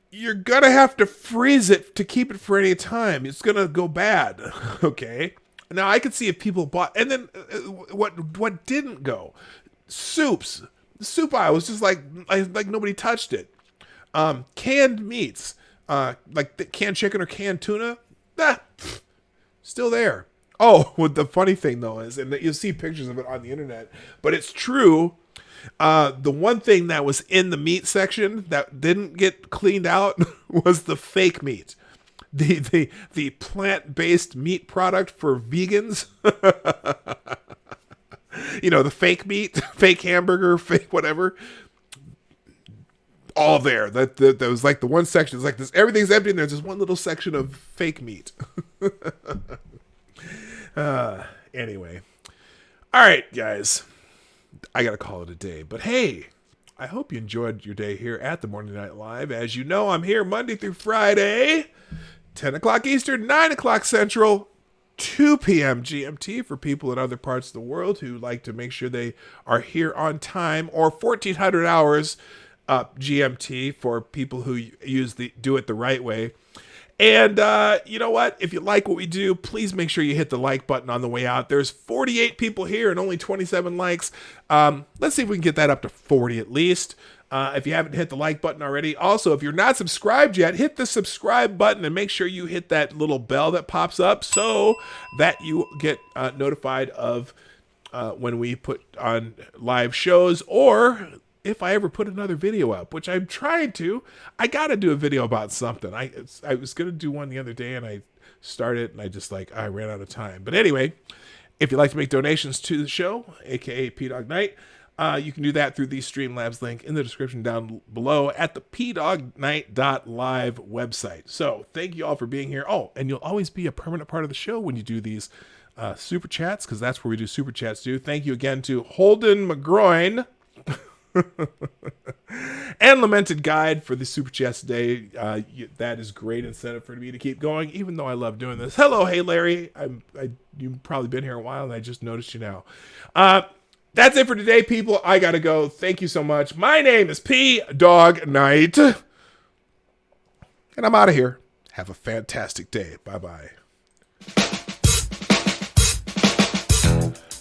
you're going to have to freeze it to keep it for any time. It's going to go bad. Okay? Now, I could see if people bought... And then what didn't go? Soups. The soup aisle was just like nobody touched it. Canned meats. Like the canned chicken or canned tuna. Still there. Oh, well, the funny thing though is, and you'll see pictures of it on the internet, but it's true. The one thing that was in the meat section that didn't get cleaned out was the fake meat. The plant-based meat product for vegans. You know, the fake meat, fake hamburger, fake whatever. All there. That was like the one section. It's like this. Everything's empty, and there's just one little section of fake meat. Anyway. All right, guys. I got to call it a day. But hey, I hope you enjoyed your day here at the Morning Night Live. As you know, I'm here Monday through Friday, 10 o'clock Eastern, 9 o'clock Central, 2 p.m. GMT for people in other parts of the world who like to make sure they are here on time, or 1400 hours GMT for people who do it the right way. And you know what? If you like what we do, please make sure you hit the like button on the way out. There's 48 people here and only 27 likes. Let's see if we can get that up to 40 at least. If you haven't hit the like button already. Also, if you're not subscribed yet, hit the subscribe button and make sure you hit that little bell that pops up so that you get notified of when we put on live shows, or if I ever put another video up, which I'm trying to. I got to do a video about something. I was going to do one the other day, and I started, and I ran out of time. But anyway, if you'd like to make donations to the show, aka PDawg Night, you can do that through the Streamlabs link in the description down below at the PDawgNight.live website. So thank you all for being here. Oh, and you'll always be a permanent part of the show when you do these super chats, because that's where we do super chats too. Thank you again to Holden McGroin and Lamented Guide for the super chats today. That is great incentive for me to keep going, even though I love doing this. Hello, hey Larry. You've probably been here a while, and I just noticed you now. That's it for today, people. I gotta go. Thank you so much. My name is PDawg Night, and I'm out of here. Have a fantastic day. Bye-bye.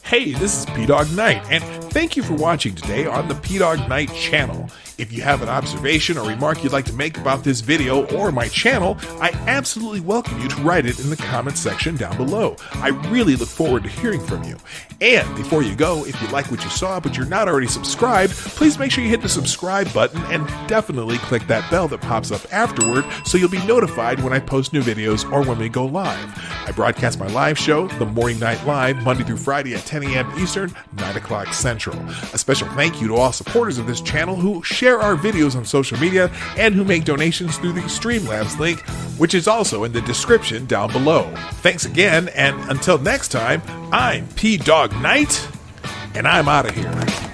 Hey, this is PDawg Night, and thank you for watching today on the PDawg Night channel. If you have an observation or remark you'd like to make about this video or my channel, I absolutely welcome you to write it in the comments section down below. I really look forward to hearing from you. And before you go, if you like what you saw but you're not already subscribed, please make sure you hit the subscribe button and definitely click that bell that pops up afterward so you'll be notified when I post new videos or when we go live. I broadcast my live show, The Morning Night Live, Monday through Friday at 10 a.m. Eastern, 9 o'clock Central. A special thank you to all supporters of this channel who share our videos on social media and who make donations through the Streamlabs link, which is also in the description down below. Thanks again, and until next time, I'm PDawg Night, and I'm out of here.